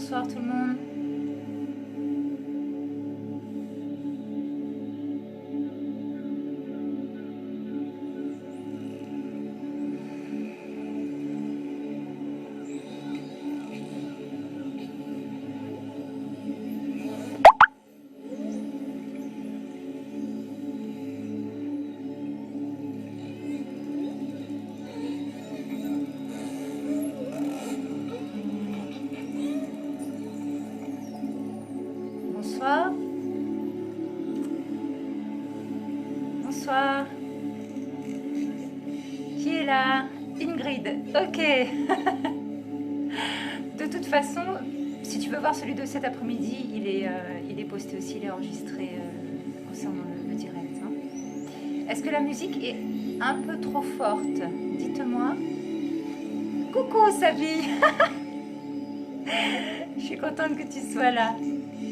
bonsoir tout le monde. Bonsoir. Bonsoir. Qui est là? Ingrid. Ok. De toute façon, si tu veux voir celui de cet après-midi, il est posté aussi, il est enregistré concernant le direct. Hein. Est-ce que la musique est un peu trop forte? Dites-moi. Coucou Savi. Je suis contente que tu sois là.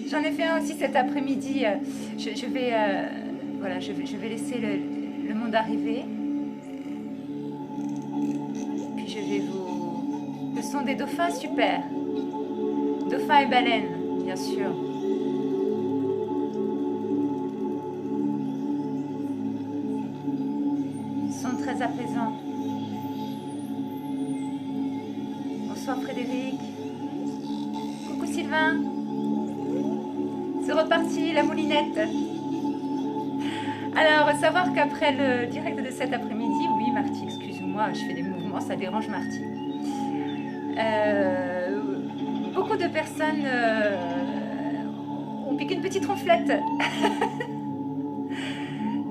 J'en ai fait un aussi cet après-midi. Je vais laisser le monde arriver. Puis je vais vous... Le son des dauphins, super. Dauphins et baleines, bien sûr. Son très apaisant. Bonsoir Frédéric. Coucou Sylvain. C'est reparti, la moulinette. Alors, savoir qu'après le direct de cet après-midi, oui Marty, excuse-moi, je fais des mouvements, ça dérange Marty. Beaucoup de personnes ont piqué une petite ronflette.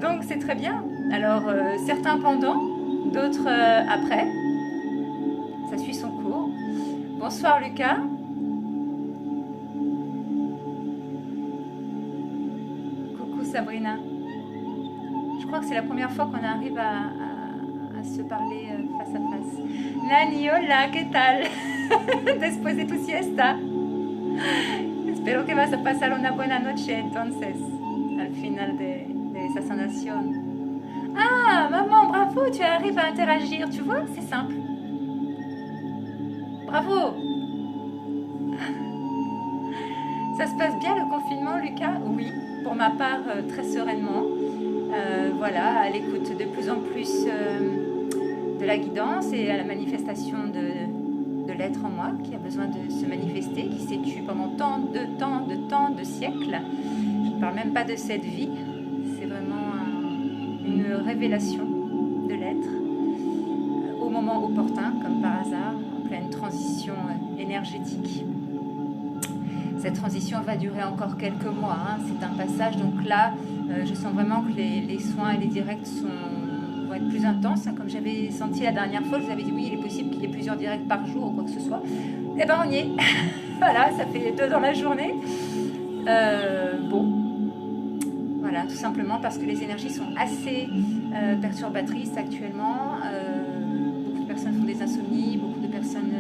Donc c'est très bien. Alors, certains pendant, d'autres après. Ça suit son cours. Bonsoir Lucas. Sabrina, je crois que c'est la première fois qu'on arrive à se parler face à face. Nani, hola, ¿qué tal? Después de tu siesta. Espero que vas a pasar una buena noche entonces, al final de esa sanación. Ah, maman, bravo, tu arrives à interagir, tu vois, c'est simple. Bravo. Ça se passe bien le confinement, Lucas? Oui. Pour ma part, très sereinement, voilà, à l'écoute de plus en plus de la guidance et à la manifestation de l'être en moi qui a besoin de se manifester, qui s'est tu pendant tant de siècles. Je ne parle même pas de cette vie, c'est vraiment une révélation de l'être au moment opportun, comme par hasard, en pleine transition énergétique. Cette transition va durer encore quelques mois, hein. C'est un passage, donc là, je sens vraiment que les soins et les directs vont être plus intenses, hein. Comme j'avais senti la dernière fois, je vous avais dit oui, il est possible qu'il y ait plusieurs directs par jour ou quoi que ce soit. Eh ben on y est, voilà, ça fait 2 dans la journée. Bon, voilà, tout simplement parce que les énergies sont assez perturbatrices actuellement. Beaucoup de personnes font des insomnies, beaucoup de personnes...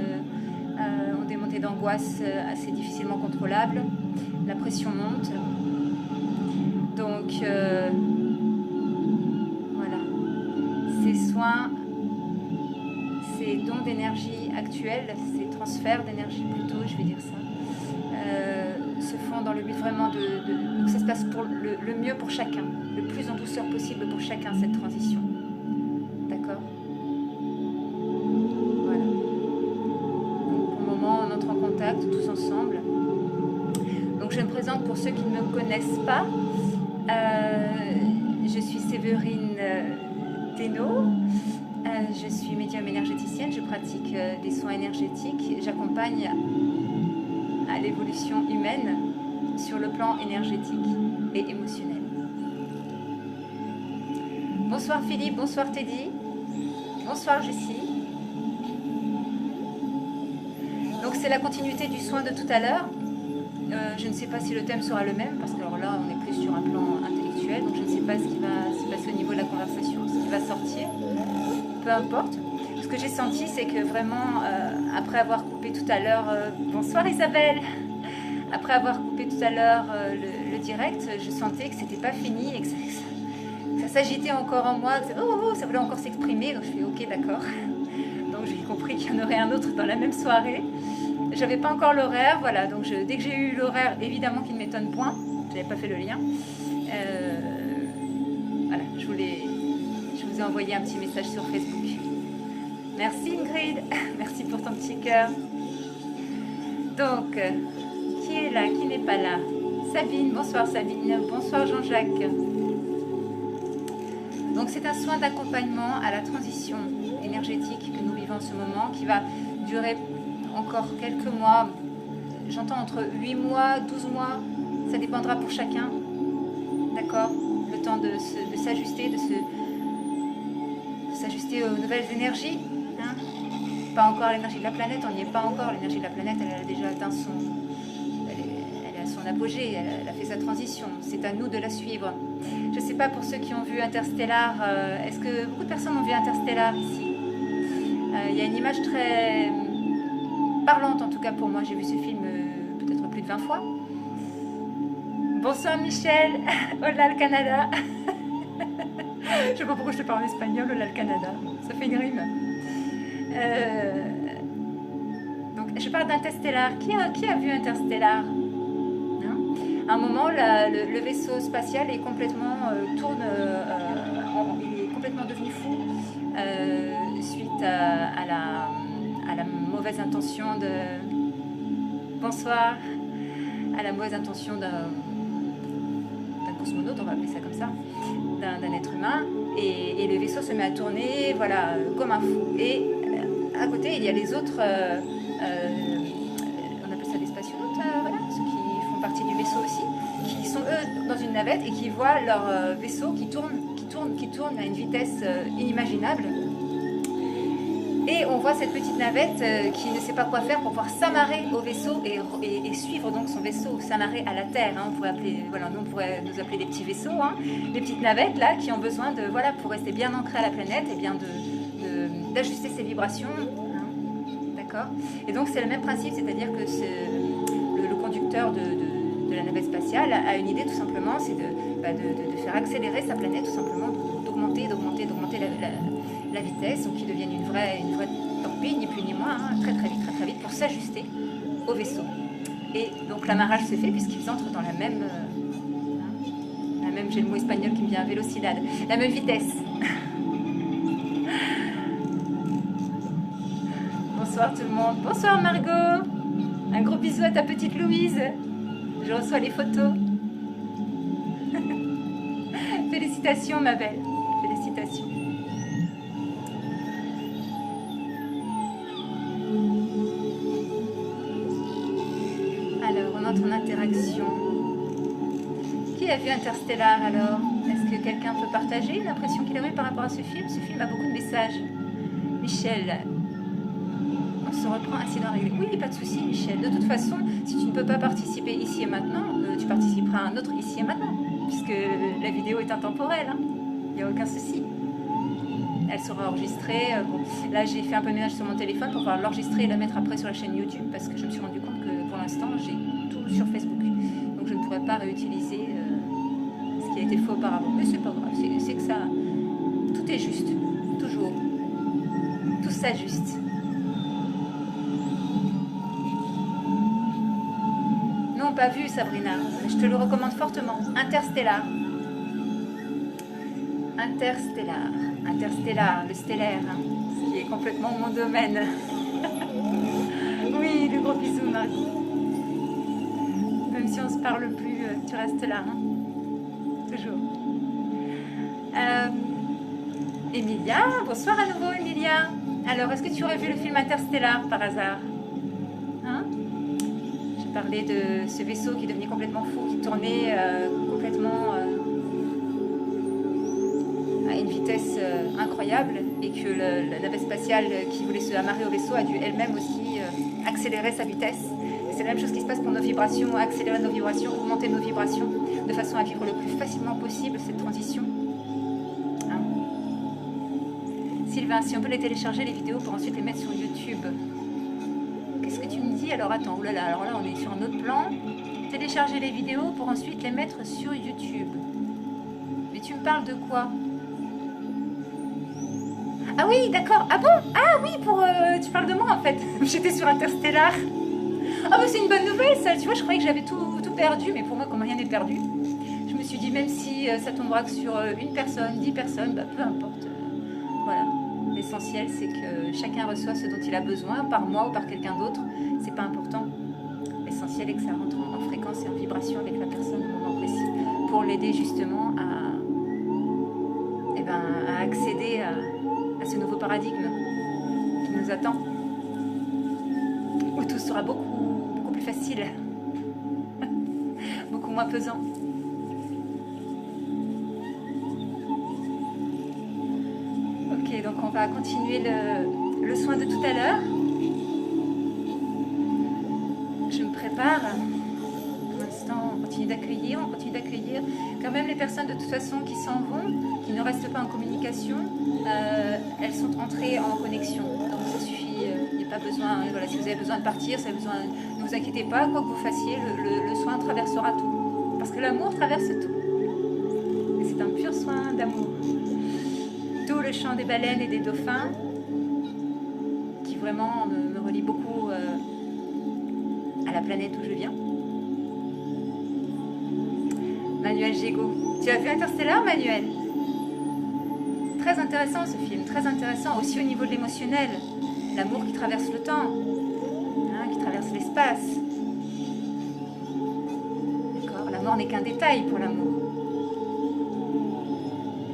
ont des montées d'angoisse assez difficilement contrôlables, la pression monte, donc voilà, ces soins, ces dons d'énergie actuels, ces transferts d'énergie plutôt, je vais dire ça, se font dans le but vraiment que ça se passe pour le mieux pour chacun, le plus en douceur possible pour chacun cette transition, d'accord? Tous ensemble. Donc je me présente pour ceux qui ne me connaissent pas. Je suis Séverine Thénault. Je suis médium énergéticienne. Je pratique des soins énergétiques. J'accompagne à l'évolution humaine sur le plan énergétique et émotionnel. Bonsoir Philippe, bonsoir Teddy. Bonsoir Jessie. Donc c'est la continuité du soin de tout à l'heure. Je ne sais pas si le thème sera le même, parce que alors là on est plus sur un plan intellectuel, donc je ne sais pas ce qui va se passer au niveau de la conversation, ce qui va sortir, peu importe. Ce que j'ai senti, c'est que vraiment, après avoir coupé tout à l'heure, bonsoir Isabelle, après avoir coupé tout à l'heure le direct, je sentais que c'était pas fini et que ça s'agitait encore en moi, que ça voulait encore s'exprimer, donc je fais ok d'accord. Donc j'ai compris qu'il y en aurait un autre dans la même soirée. J'avais pas encore l'horaire, voilà. Donc dès que j'ai eu l'horaire, évidemment qu'il ne m'étonne point. J'avais pas fait le lien. Voilà, je vous ai envoyé un petit message sur Facebook. Merci Ingrid, merci pour ton petit cœur. Donc, qui est là, qui n'est pas là? Sabine, bonsoir Sabine, bonsoir Jean-Jacques. Donc c'est un soin d'accompagnement à la transition énergétique que nous vivons en ce moment, qui va durer encore quelques mois, j'entends entre 8 mois, 12 mois, ça dépendra pour chacun, d'accord? Le temps de s'ajuster, de s'ajuster aux nouvelles énergies, hein? Pas encore l'énergie de la planète, on n'y est pas encore, l'énergie de la planète, elle a déjà atteint elle est à son apogée, elle a fait sa transition, c'est à nous de la suivre. Je ne sais pas pour ceux qui ont vu Interstellar, est-ce que beaucoup de personnes ont vu Interstellar ici? Il y a une image très parlante, en tout cas pour moi, j'ai vu ce film peut-être plus de 20 fois. Bonsoir Michel, hola le Canada. Je ne sais pas pourquoi je te parle en espagnol, hola le Canada, ça fait une rime. Donc je parle d'Interstellar, qui a vu Interstellar? À un moment, le vaisseau spatial est complètement il est complètement devenu fou suite à la mauvaise intention de... Bonsoir. À la mauvaise intention d'un cosmonaute, on va appeler ça comme ça, d'un être humain. Et le vaisseau se met à tourner, voilà, comme un fou. Et à côté, il y a les autres... on appelle ça des spationautes, voilà, ceux qui font partie du vaisseau aussi, qui sont eux dans une navette et qui voient leur vaisseau qui tourne à une vitesse inimaginable. Et on voit cette petite navette qui ne sait pas quoi faire pour pouvoir s'amarrer au vaisseau et suivre donc son vaisseau, s'amarrer à la Terre. Hein. On pourrait appeler, voilà, nous on pourrait nous appeler des petits vaisseaux, hein, des petites navettes là qui ont besoin de, voilà, pour rester bien ancrées à la planète et bien d'ajuster ses vibrations. Hein. D'accord. Et donc c'est le même principe, c'est-à-dire que le conducteur de la navette spatiale a une idée tout simplement, c'est de faire accélérer sa planète tout simplement, d'augmenter la vitesse, donc qu'ils deviennent une vraie torpille, ni plus ni moins, hein, très vite, pour s'ajuster au vaisseau. Et donc l'amarrage se fait puisqu'ils entrent dans la même, j'ai le mot espagnol qui me vient, vélocidad, la même vitesse. Bonsoir tout le monde, bonsoir Margot, un gros bisou à ta petite Louise, je reçois les photos. Félicitations ma belle, félicitations. Alors, on entre en interaction. Qui a vu Interstellar alors? Est-ce que quelqu'un peut partager une impression qu'il a eue par rapport à ce film? Ce film a beaucoup de messages. Michel, on se reprend incident réglé. Oui, pas de souci Michel. De toute façon, si tu ne peux pas participer ici et maintenant, tu participeras à un autre ici et maintenant, puisque la vidéo est intemporelle. Hein. Il n'y a aucun souci. Elle sera enregistrée. Bon, là, j'ai fait un peu de ménage sur mon téléphone pour pouvoir l'enregistrer et la mettre après sur la chaîne YouTube, parce que je me suis rendu compte que pour l'instant, j'ai tout sur Facebook. Donc, je ne pourrais pas réutiliser ce qui a été fait auparavant. Mais c'est pas grave, c'est que ça... Tout est juste, toujours. Tout s'ajuste. Non, pas vu, Sabrina. Je te le recommande fortement. Interstellar. Interstellar, le stellaire, hein, ce qui est complètement mon domaine. Oui, le gros bisou, Margot. Même si on ne se parle plus, tu restes là, hein, toujours. Emilia, bonsoir à nouveau, Emilia. Alors, est-ce que tu aurais vu le film Interstellar par hasard? Hein? J'ai parlé de ce vaisseau qui devenait complètement fou, qui tournait complètement... à une vitesse incroyable, et que la navette spatiale qui voulait se amarrer au vaisseau a dû elle-même aussi accélérer sa vitesse. C'est la même chose qui se passe pour nos vibrations, accélérer nos vibrations, augmenter nos vibrations, de façon à vivre le plus facilement possible cette transition. Hein? Sylvain, si on peut les télécharger les vidéos pour ensuite les mettre sur YouTube. Qu'est-ce que tu me dis? Alors attends, oulala, alors là on est sur un autre plan. Télécharger les vidéos pour ensuite les mettre sur YouTube. Mais tu me parles de quoi? Ah oui, d'accord. Ah bon? Ah oui, tu parles de moi en fait. J'étais sur Interstellar. Ah bah c'est une bonne nouvelle ça, tu vois, je croyais que j'avais tout perdu, mais pour moi, comme rien n'est perdu, je me suis dit, même si ça tombera que sur une personne, 10 personnes, bah, peu importe. Voilà. L'essentiel, c'est que chacun reçoit ce dont il a besoin, par moi ou par quelqu'un d'autre. C'est pas important. L'essentiel est que ça rentre en fréquence et en vibration avec la personne au moment précis pour l'aider justement à accéder à ce nouveau paradigme qui nous attend. Où tout sera beaucoup plus facile, beaucoup moins pesant. Ok, donc on va continuer le soin de tout à l'heure. Je me prépare. Pour l'instant, on continue d'accueillir. Quand même, les personnes de toute façon qui s'en vont, qui ne restent pas en communication, elles sont entrées en connexion. Donc ça suffit, il n'y a pas besoin, voilà, si vous avez besoin de partir, si vous avez besoin, ne vous inquiétez pas, quoi que vous fassiez, le soin traversera tout. Parce que l'amour traverse tout. Et c'est un pur soin d'amour. Tout le chant des baleines et des dauphins, qui vraiment me relie beaucoup à la planète où je viens. Manuel Gégaud. Tu as vu Interstellar, Manuel? Très intéressant ce film, très intéressant aussi au niveau de l'émotionnel. L'amour qui traverse le temps, hein, qui traverse l'espace. D'accord, la mort n'est qu'un détail pour l'amour.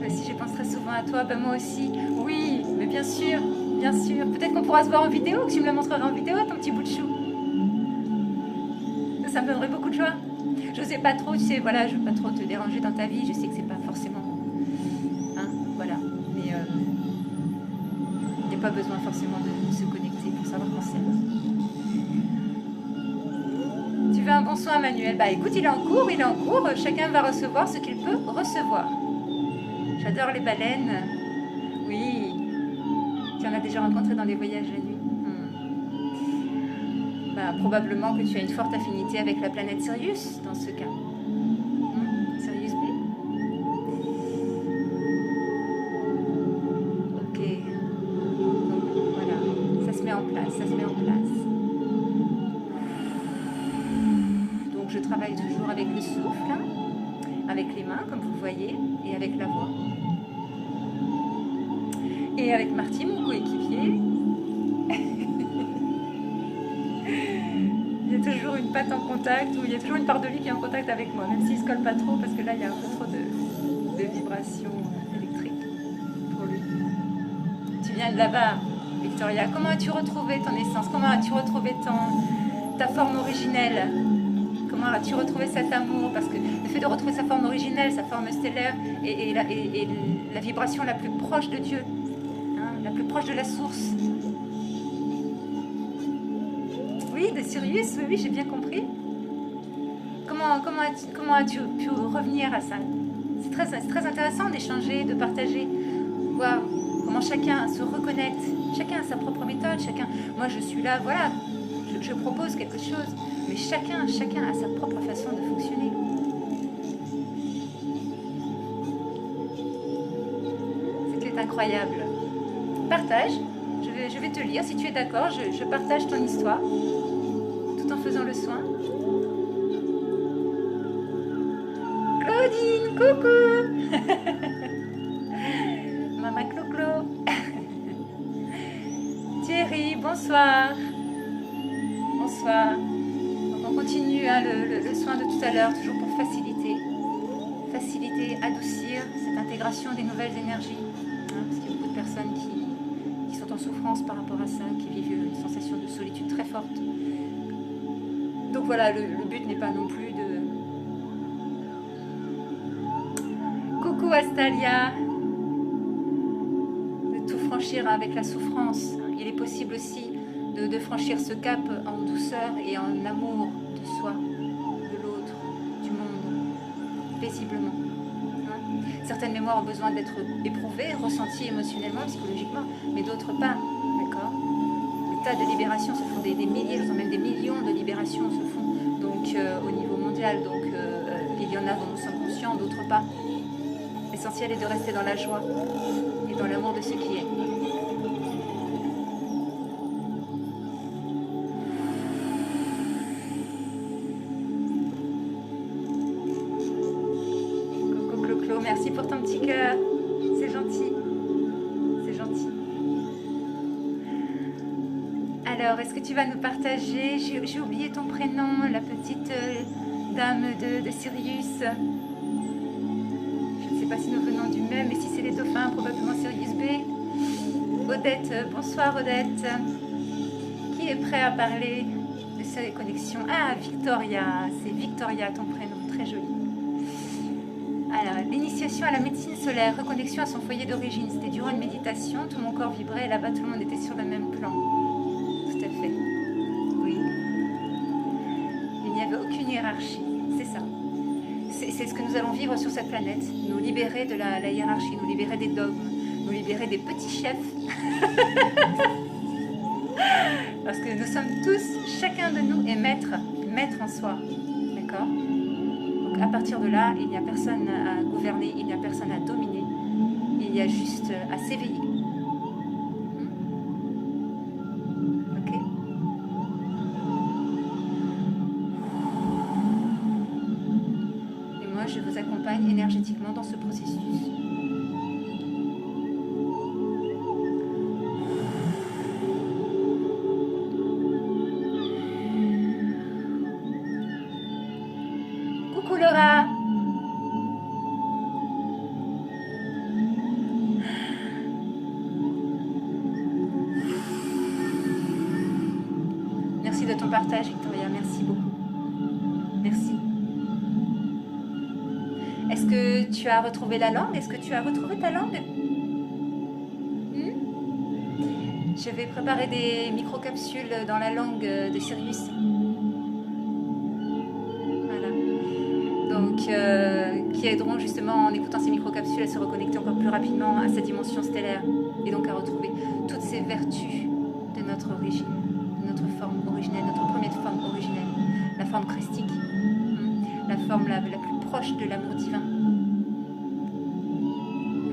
Si je pense très souvent à toi, ben moi aussi. Oui, mais bien sûr, bien sûr. Peut-être qu'on pourra se voir en vidéo, que tu me le montreras en vidéo, ton petit bout de chou. Ça me donnerait beaucoup de joie. Je sais pas trop, tu sais, voilà, je veux pas trop te déranger dans ta vie. Je sais que c'est pas forcément, hein, voilà. Mais il n'y a pas besoin forcément de se connecter pour savoir qu'on s'aime. Tu veux un bon soin, Manuel? Bah écoute, il est en cours. Chacun va recevoir ce qu'il peut recevoir. J'adore les baleines. Oui. Tu en as déjà rencontré dans les voyages la nuit. Bah, probablement que tu as une forte affinité avec la planète Sirius dans ce cas. Sirius B. Ok. Donc voilà, ça se met en place. Donc je travaille toujours avec le souffle, hein, avec les mains comme vous voyez, et avec la voix. Et avec Marty, mon coéquipier. Il y a toujours une patte en contact, ou il y a toujours une part de lui qui est en contact avec moi, même s'il ne se colle pas trop, parce que là, il y a un peu trop de vibrations électriques pour lui. Tu viens de là-bas, Victoria. Comment as-tu retrouvé ton essence? Comment as-tu retrouvé ta forme originelle? Comment as-tu retrouvé cet amour? Parce que le fait de retrouver sa forme originelle, sa forme stellaire, et la vibration la plus proche de Dieu, hein, la plus proche de la source. Oui, de Sirius, oui, j'ai bien compris. Comment as-tu pu revenir à ça? C'est très intéressant d'échanger, de partager, voir comment chacun se reconnecte. Chacun a sa propre méthode, moi je suis là, voilà, je propose quelque chose, mais chacun a sa propre façon de fonctionner. C'était incroyable. Partage, je vais te lire, si tu es d'accord, je partage ton histoire. En faisant le soin. Claudine, coucou. Maman Clo-Clo. Thierry, bonsoir. Bonsoir. Donc on continue hein, le soin de tout à l'heure, toujours pour faciliter, adoucir cette intégration des nouvelles énergies. Hein, parce qu'il y a beaucoup de personnes qui sont en souffrance par rapport à ça, qui vivent une sensation de solitude très forte. Donc voilà, le but n'est pas non plus de... Coucou Astalia, de tout franchir avec la souffrance. Il est possible aussi de franchir ce cap en douceur et en amour de soi, de l'autre, du monde, paisiblement. Certaines mémoires ont besoin d'être éprouvées, ressenties émotionnellement, psychologiquement, mais d'autres pas, d'accord? Des tas de libérations se font, des milliers, même des millions de libérations se font donc au niveau mondial. Donc il y en a dont nous sommes conscients, d'autres pas. L'essentiel est de rester dans la joie et dans l'amour de ce qui est. Flo, merci pour ton petit cœur. C'est gentil. C'est gentil. Alors, est-ce que tu vas nous partager? J'ai oublié ton prénom, la petite dame de Sirius. Je ne sais pas si nous venons du même, mais si c'est les dauphins, probablement Sirius B. Odette, bonsoir Odette. Qui est prêt à parler de ces connexions? Ah, Victoria, c'est Victoria ton prénom, très joli. Alors, l'initiation à la médecine solaire, reconnexion à son foyer d'origine. C'était durant une méditation, tout mon corps vibrait et là-bas tout le monde était sur le même plan. Tout à fait. Oui. Il n'y avait aucune hiérarchie, c'est ça. C'est ce que nous allons vivre sur cette planète. Nous libérer de la hiérarchie, nous libérer des dogmes, nous libérer des petits chefs. Parce que nous sommes tous, chacun de nous est maître en soi. D'accord? Donc à partir de là, il n'y a personne à gouverner, il n'y a personne à dominer. Il y a juste à s'éveiller. Ok? Et moi, je vous accompagne énergétiquement dans ce processus. Laura. Merci de ton partage, Victoria. Merci beaucoup. Merci. Est-ce que tu as retrouvé la langue? Est-ce que tu as retrouvé ta langue? Je vais préparer des micro-capsules dans la langue de Sirius. Qui aideront justement en écoutant ces microcapsules à se reconnecter encore plus rapidement à sa dimension stellaire et donc à retrouver toutes ces vertus de notre origine, de notre forme originelle, notre première forme originelle, la forme christique, la forme la plus proche de l'amour divin,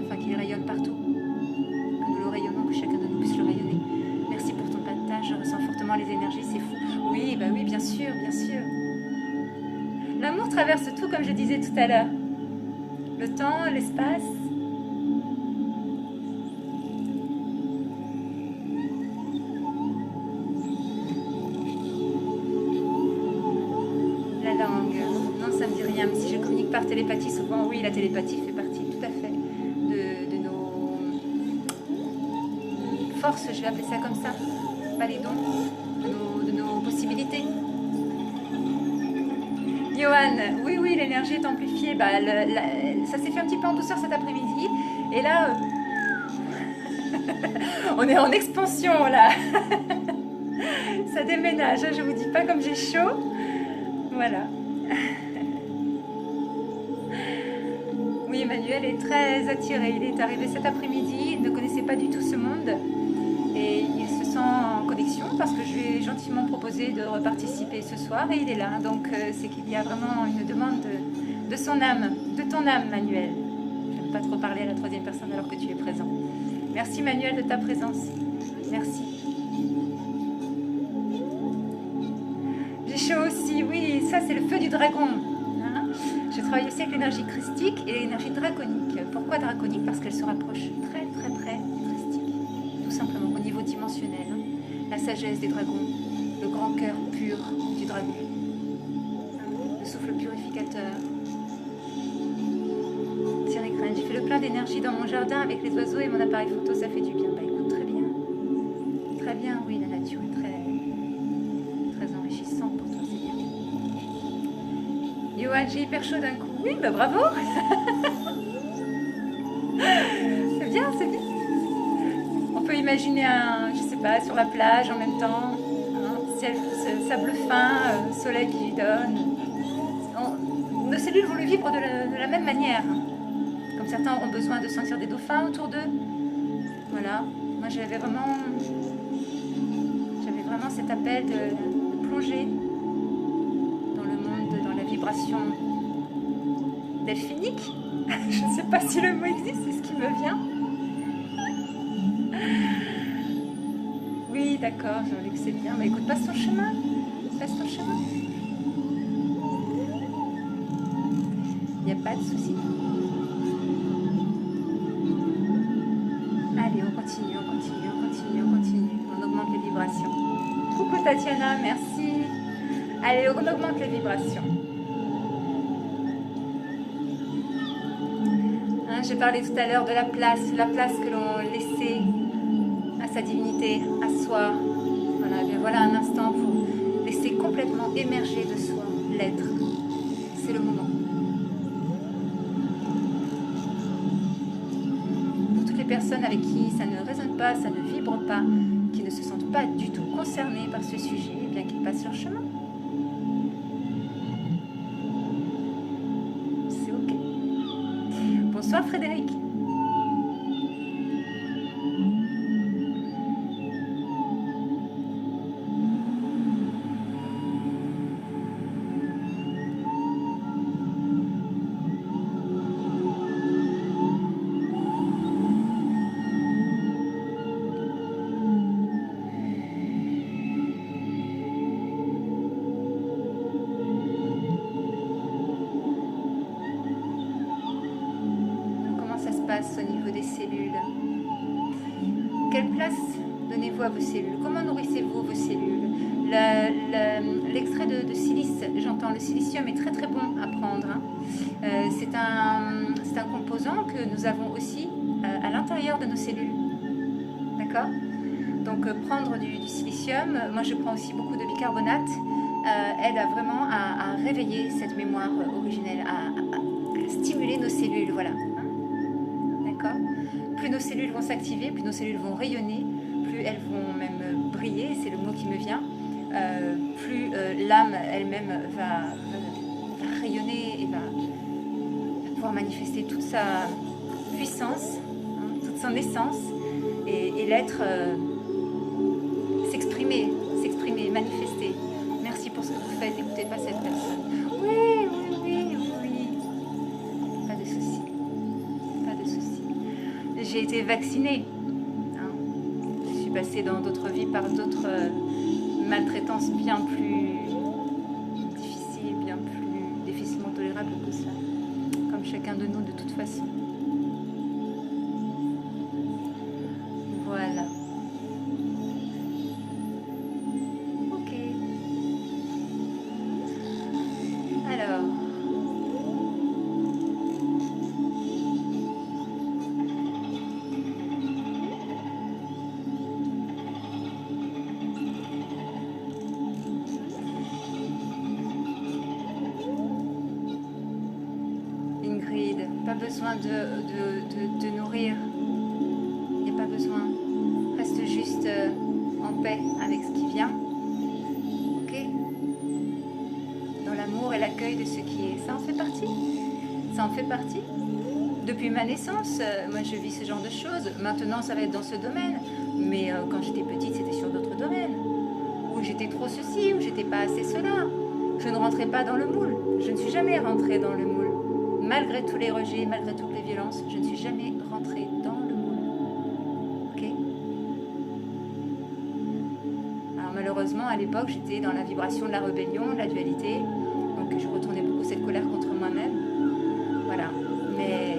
afin qu'il rayonne partout, que nous le rayonnons, que chacun de nous puisse le rayonner. Merci pour ton partage, je ressens fortement les énergies, c'est fou. Oui, bah oui, bien sûr, bien sûr. L'amour traverse tout, comme je disais tout à l'heure. Le temps, l'espace. La langue. Non, ça ne me dit rien. Mais si je communique par télépathie, souvent, oui, la télépathie fait partie tout à fait de nos forces, je vais appeler ça comme ça. Pas les dons, de nos possibilités. Johan, oui, l'énergie est amplifiée. Bah, ça s'est fait un petit peu en douceur cet après-midi. Et là, on est en expansion, là. Ça déménage, je vous dis pas comme j'ai chaud. Voilà. Oui, Emmanuel est très attiré. Il est arrivé cet après-midi. Il ne connaissait pas du tout ce monde. Et il se sent en connexion parce que je lui ai gentiment proposé de reparticiper ce soir et il est là. Donc c'est qu'il y a vraiment une demande de son âme, de ton âme, Manuel. Je n'aime pas trop parler à la troisième personne alors que tu es présent. Merci Manuel de ta présence. Merci. J'ai chaud aussi, oui, ça c'est le feu du dragon. Hein, je travaille aussi avec l'énergie christique et l'énergie draconique. Pourquoi draconique? Parce qu'elle se rapproche très très près du christique. Tout simplement au niveau dimensionnel. Hein. La sagesse des dragons, le grand cœur pur du dragon, le souffle purificateur. Thierry Crane, j'ai fait le plein d'énergie dans mon jardin avec les oiseaux et mon appareil photo, ça fait du bien. Bah écoute, très bien. Très bien, oui, la nature est très enrichissante pour toi, c'est bien. Johan, j'ai hyper chaud d'un coup. Oui, bah bravo. C'est bien, c'est bien. On peut imaginer je sais pas, sur la plage en même temps, ciel, sable fin, soleil qui donne. Nos cellules vont le vivre de la même manière. Comme certains auront besoin de sentir des dauphins autour d'eux. Voilà. Moi, j'avais vraiment cet appel de plonger dans le monde, dans la vibration delphinique. Je ne sais pas si le mot existe, c'est ce qui me vient. Oui, d'accord, Jean-Luc, c'est bien. Mais écoute, passe ton chemin. Passe ton chemin. Il n'y a pas de souci. Tatiana, merci. Allez, on augmente les vibrations. Hein, j'ai parlé tout à l'heure de la place que l'on laissait à sa divinité, à soi. Voilà, et bien voilà un instant pour laisser complètement émerger de soi l'être. C'est le moment. Pour toutes les personnes avec qui ça ne résonne pas, ça ne vibre pas, qui ne se sentent pas du tout concernées par ce sujet, eh bien qu'ils passent leur chemin. C'est ok. Bonsoir Frédéric. Au niveau des cellules. Quelle place donnez-vous à vos cellules? Comment nourrissez-vous vos cellules? L'extrait de silice, j'entends, le silicium est très très bon à prendre. Hein. C'est un composant que nous avons aussi à l'intérieur de nos cellules. D'accord? Donc prendre du silicium, moi je prends aussi beaucoup de bicarbonate, aide vraiment à réveiller cette mémoire originelle, à stimuler nos cellules, voilà. Plus nos cellules vont s'activer, plus nos cellules vont rayonner, plus elles vont même briller, c'est le mot qui me vient, plus l'âme elle-même va rayonner et va pouvoir manifester toute sa puissance, hein, toute son essence, et l'être s'exprimer, manifester. Merci pour ce que vous faites, n'écoutez pas cette personne. Oui. Pas de souci. J'ai été vaccinée. Hein. Je suis passée dans d'autres vies par d'autres maltraitances bien plus difficiles, bien plus difficilement tolérables que ça. Comme chacun de nous de toute façon. Voilà. Ok. Alors. Pas besoin de nourrir, il n'y a pas besoin, reste juste en paix avec ce qui vient, ok, dans l'amour et l'accueil de ce qui est, ça en fait partie, depuis ma naissance, moi je vis ce genre de choses, maintenant ça va être dans ce domaine, mais quand j'étais petite c'était sur d'autres domaines, où j'étais trop ceci, où j'étais pas assez cela, je ne rentrais pas dans le moule, je ne suis jamais rentrée dans le moule. Malgré tous les rejets, malgré toutes les violences, je ne suis jamais rentrée dans le moule. Ok? Alors malheureusement, à l'époque, j'étais dans la vibration de la rébellion, de la dualité. Donc je retournais beaucoup cette colère contre moi-même. Voilà. Mais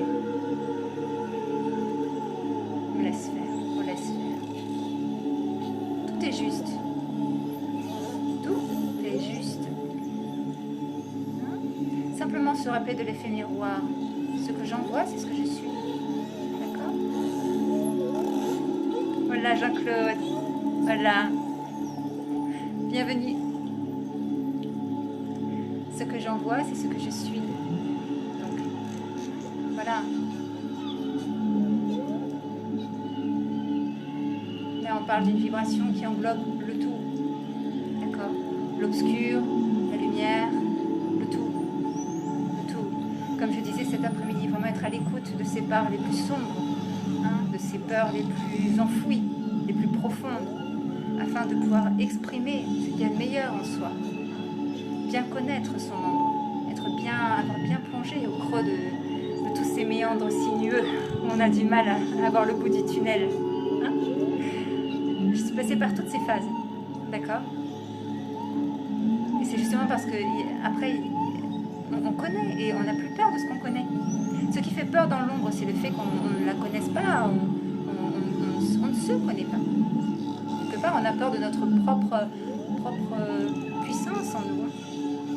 on laisse faire. Tout est juste. Tout est juste. Simplement se rappeler de l'effet miroir. Ce que j'en vois, c'est ce que je suis. D'accord? Voilà Jean-Claude. Voilà. Bienvenue. Ce que j'en vois, c'est ce que je suis. Donc, voilà. Là, on parle d'une vibration qui englobe le tout. D'accord? L'obscur, la lumière, le tout. Comme je disais cet après-midi, vraiment être à l'écoute de ces parts les plus sombres, hein, de ces peurs les plus enfouies, les plus profondes, afin de pouvoir exprimer ce qu'il y a de meilleur en soi, bien connaître son ombre, avoir bien plongé au creux de tous ces méandres sinueux où on a du mal à avoir le bout du tunnel. Hein. Je suis passée par toutes ces phases, d'accord? Et c'est justement parce que après on connaît et on n'a plus peur de ce qu'on connaît. Ce qui fait peur dans l'ombre, c'est le fait qu'on ne la connaisse pas, on ne se connaît pas. Quelque part, on a peur de notre propre puissance en nous. Hein.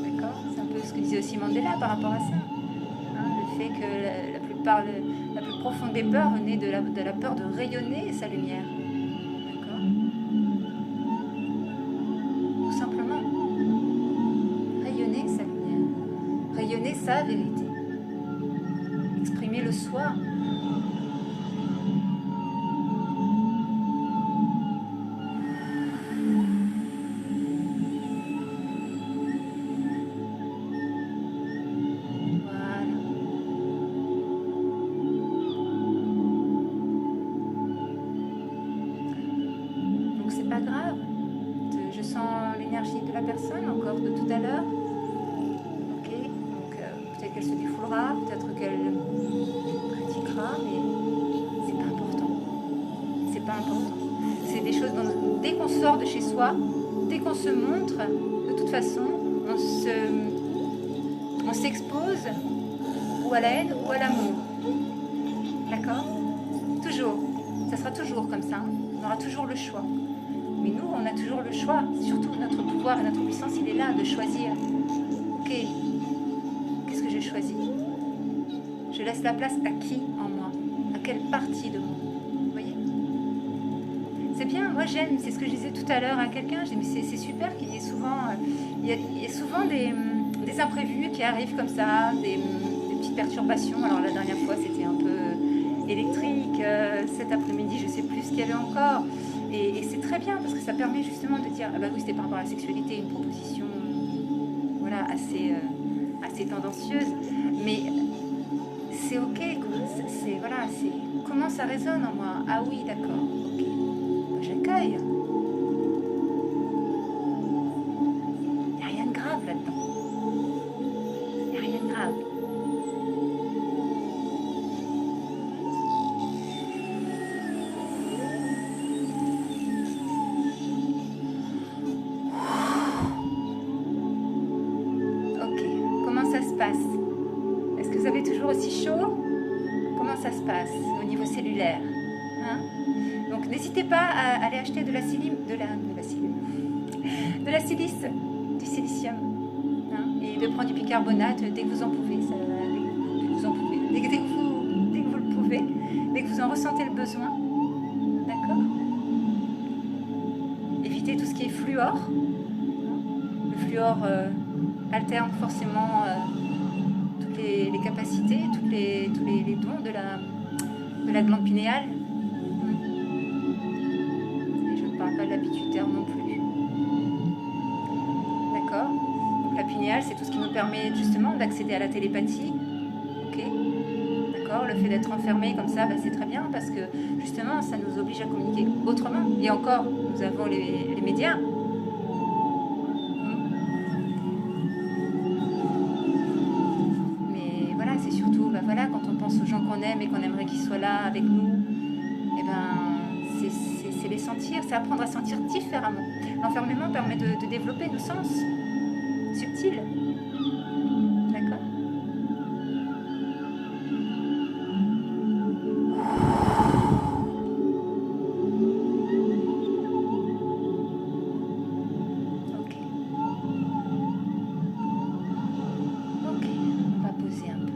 D'accord? C'est un peu ce que disait aussi Mandela par rapport à ça. Hein, le fait que la plus profonde des peurs venait de la peur de rayonner sa lumière. D'accord? Tout simplement. Rayonner sa lumière. Rayonner sa vérité. Exprimer le soi. De la personne encore de tout à l'heure. Ok, donc peut-être qu'elle se défoulera, peut-être qu'elle pratiquera, mais c'est pas important. C'est pas important. C'est des choses dont dès qu'on sort de chez soi, dès qu'on se montre, de toute façon, on s'expose ou à la haine ou à l'amour. D'accord? Toujours. Ça sera toujours comme ça. On aura toujours le choix. Mais nous, on a toujours le choix. Surtout notre pouvoir et notre puissance, il est là de choisir. Ok, qu'est-ce que je choisis? Je laisse la place à qui en moi? À quelle partie de moi? Vous voyez? C'est bien, moi j'aime, c'est ce que je disais tout à l'heure à quelqu'un. Je dis, mais c'est super qu'il y ait souvent, il y a souvent des imprévus qui arrivent comme ça, des petites perturbations. Alors la dernière fois, c'était un peu électrique. Cet après-midi, je ne sais plus ce qu'il y avait encore. Et c'est très bien parce que ça permet justement de dire, ah bah oui, c'était par rapport à la sexualité, une proposition voilà, assez tendancieuse, mais c'est ok, voilà, comment ça résonne en moi. Ah oui, d'accord, ok, bah, j'accueille. Il n'y a rien de grave là-dedans. Il n'y a rien de grave. Est-ce que vous avez toujours aussi chaud? Comment ça se passe au niveau cellulaire? Hein? Donc n'hésitez pas à aller acheter de la silice, du silicium, hein? Et de prendre du bicarbonate dès que vous en pouvez, dès que vous le pouvez, dès que vous en ressentez le besoin, d'accord? Évitez tout ce qui est fluor. Le fluor alterne forcément les capacités, tous les dons de la glande pinéale. Et je ne parle pas de la pituitaire non plus. D'accord? Donc la pinéale, c'est tout ce qui nous permet justement d'accéder à la télépathie. Ok? D'accord? Le fait d'être enfermé comme ça, bah, c'est très bien parce que justement, ça nous oblige à communiquer autrement. Et encore, nous avons les médias. Voilà, quand on pense aux gens qu'on aime et qu'on aimerait qu'ils soient là avec nous, eh ben, c'est les sentir, c'est apprendre à sentir différemment. L'enfermement permet de développer nos sens subtils. D'accord? Ok. Ok, on va poser un peu.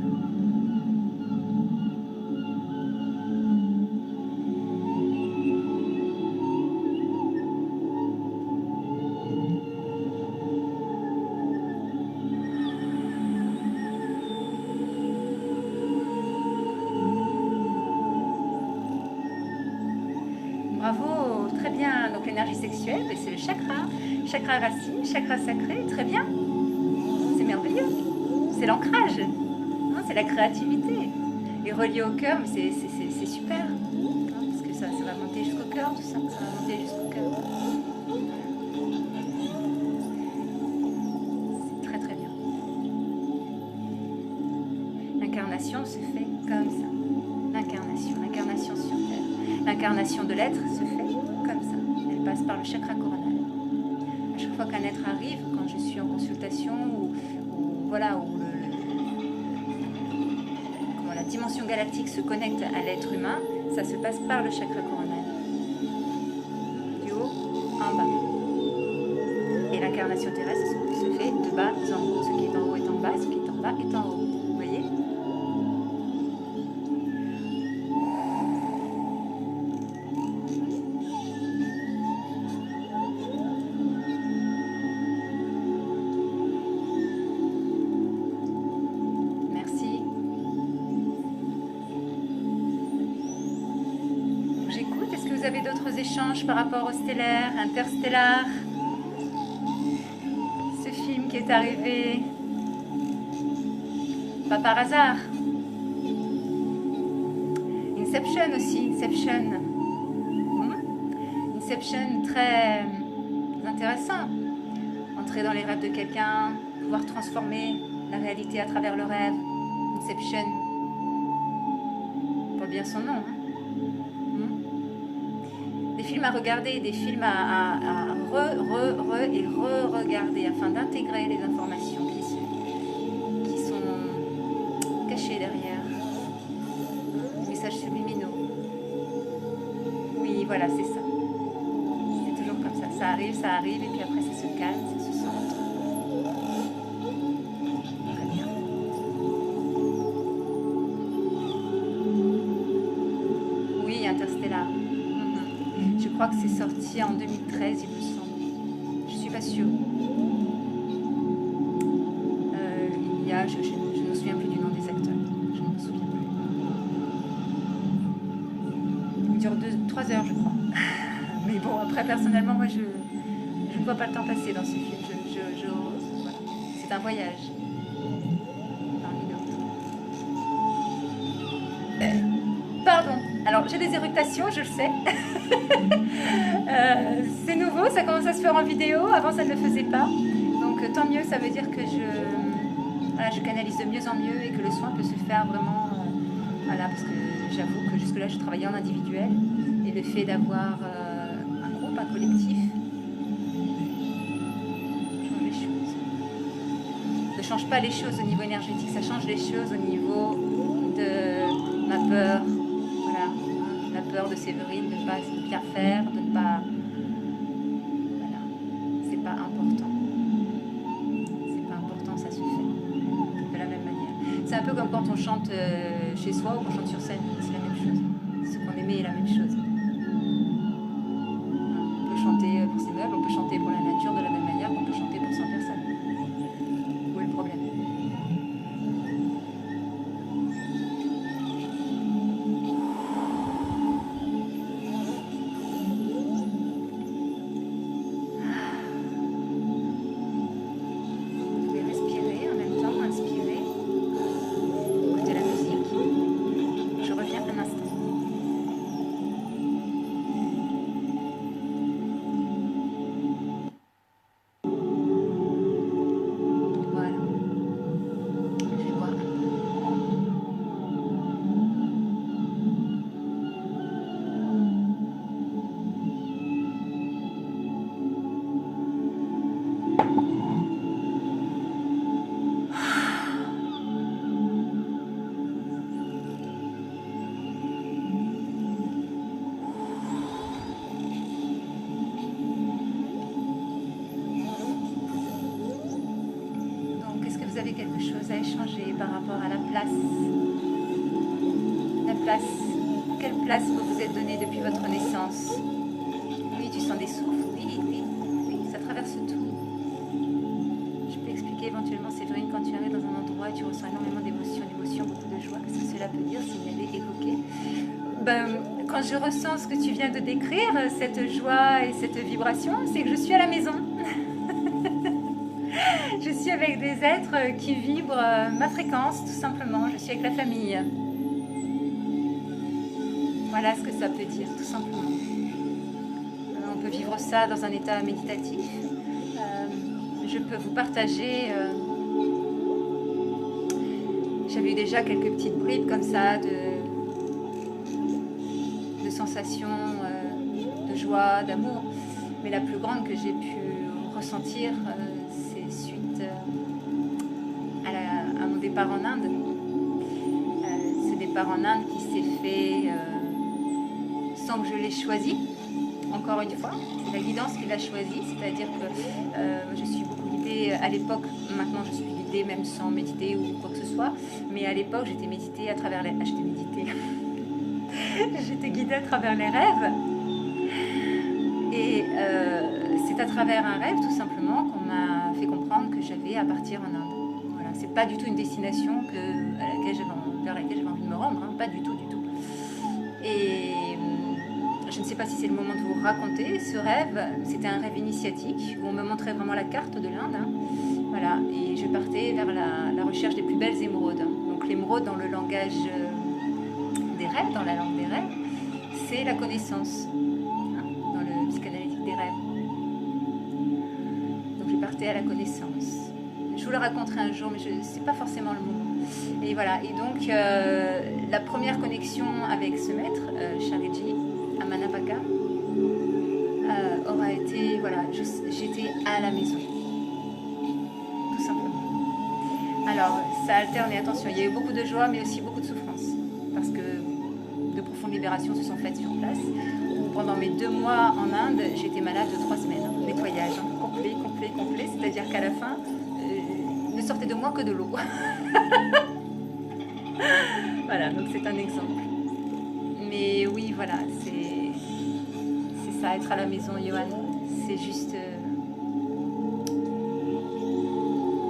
Bravo, très bien. Donc l'énergie sexuelle, c'est le chakra racine, chakra sacré, très bien. C'est merveilleux. C'est l'ancrage, hein, c'est la créativité. Et relié au cœur, mais c'est super. Hein, parce que ça va monter jusqu'au cœur, tout ça. Ça va monter jusqu'au cœur. C'est très très bien. L'incarnation se fait comme ça. L'incarnation sur Terre. L'incarnation de l'être se fait comme ça. Elle passe par le chakra coronal. À chaque fois qu'un être arrive, quand je suis en consultation, ou la dimension galactique se connecte à l'être humain, ça se passe par le chakra coronal. Du haut en bas. l'incarnation terrestre se fait de bas en haut. Ce qui est en haut est en bas, ce qui est en bas est en haut. Vous voyez? Merci. J'écoute. Est-ce que vous avez d'autres échanges par rapport au stellaire, interstellaire? Ce film qui est arrivé pas par hasard. Inception aussi, Inception. Inception très intéressant. Entrer dans les rêves de quelqu'un, pouvoir transformer la réalité à travers le rêve. Inception. Pas bien son nom. Des films à regarder, des films à re-regarder afin d'intégrer les informations qui sont cachées derrière. Les messages subliminaux. Oui, voilà, c'est ça. C'est toujours comme ça. Ça arrive, et puis après ça se calme, ça se centre. Très bien. Oui, Interstellar. Je crois que c'est sorti en 2013, il me semble. Je suis pas sûre. Je ne me souviens plus du nom des acteurs. Je ne me souviens plus. Il dure 3 heures, je crois. Mais bon, après, personnellement, moi, je ne vois pas le temps passer dans ce film. Voilà. C'est un voyage. Parmi d'autres. Pardon. Alors, j'ai des éructations, je le sais. C'est nouveau, ça commence à se faire en vidéo. Avant, ça ne le faisait pas. Donc, tant mieux, ça veut dire que je canalise de mieux en mieux et que le soin peut se faire vraiment... voilà, parce que j'avoue que jusque-là, je travaillais en individuel. Et le fait d'avoir un groupe, un collectif, change les choses. Ne change pas les choses au niveau énergétique, ça change les choses au niveau de ma peur. Voilà, la peur de Séverine, de ne pas bien faire, de ne pas... Voilà, c'est pas important. C'est pas important, ça se fait de la même manière. C'est un peu comme quand on chante chez soi ou qu'on chante sur scène, c'est la même chose. Ce qu'on aimait est la même chose. On peut chanter pour ses meubles, on peut chanter pour la nature de la même manière qu'on peut chanter pour 100 personnes. Où est le problème? Vous avez quelque chose à échanger par rapport à la place. La place. Quelle place vous vous êtes donnée depuis votre naissance? Oui, tu sens des souffles. Oui, ça traverse tout. Je peux expliquer éventuellement, Séverine, quand tu arrives dans un endroit et tu ressens énormément d'émotions, beaucoup de joie, qu'est-ce que cela peut dire s'il l'avait évoqué? Quand je ressens ce que tu viens de décrire, cette joie et cette vibration, c'est que je suis à la maison. Je suis avec des êtres qui vibrent ma fréquence, tout simplement. Je suis avec la famille. Voilà ce que ça peut dire, tout simplement. On peut vivre ça dans un état méditatif. Je peux vous partager... J'avais eu déjà quelques petites bribes comme ça de sensations de joie, d'amour. Mais la plus grande que j'ai pu ressentir, c'est suite à mon départ en Inde. Ce départ en Inde qui s'est fait sans que je l'ai choisi. encore une fois, c'est la guidance qui l'a choisi, c'est-à-dire que je suis beaucoup guidée à l'époque, maintenant je suis guidée même sans méditer ou quoi que ce soit, mais à l'époque j'étais méditée à travers les... j'étais méditée. J'étais guidée à travers les rêves, et c'est à travers un rêve tout simplement qu'on m'a fait comprendre que j'avais à partir en Inde. Voilà, c'est pas du tout une destination vers laquelle j'avais envie de me rendre, hein, pas du tout, du tout. Et je ne sais pas si c'est le moment de vous raconter ce rêve. C'était un rêve initiatique où on me montrait vraiment la carte de l'Inde. Hein. Voilà, et je partais vers la recherche des plus belles émeraudes. Donc l'émeraude dans le langage des rêves, dans la langue des rêves, c'est la connaissance, hein, dans le psychanalytique des rêves. Donc je partais à la connaissance. Je vous le raconterai un jour, mais c'est pas forcément le moment. Et voilà, et donc la première connexion avec ce maître, Shariji, à Manapaka, aura été, voilà, j'étais à la maison, tout simplement. Alors, ça alterne, et attention, il y a eu beaucoup de joie, mais aussi beaucoup de souffrance, parce que de profondes libérations se sont faites sur place. Pendant mes 2 mois en Inde, j'étais malade de 3 semaines, hein, nettoyage, hein, complet, c'est-à-dire qu'à la fin, ne sortait de moi que de l'eau. Voilà, donc c'est un exemple. Mais oui, voilà, c'est ça, être à la maison, Johan. C'est juste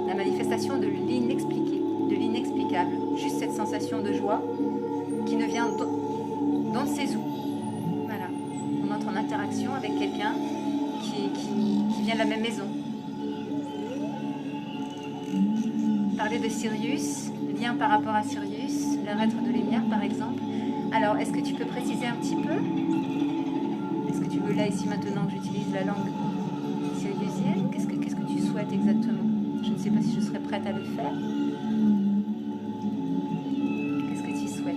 la manifestation de l'inexpliqué, de l'inexplicable. Juste cette sensation de joie qui ne vient d'on ne sait où. Voilà, on entre en interaction avec quelqu'un qui vient de la même maison. Parler de Sirius, lien par rapport à Sirius, leur être de lumière par exemple. Alors, est-ce que tu peux préciser un petit peu? Est-ce que tu veux là, ici, maintenant que j'utilise la langue siriusienne? Qu'est-ce que tu souhaites exactement? Je ne sais pas si je serai prête à le faire. Qu'est-ce que tu souhaites?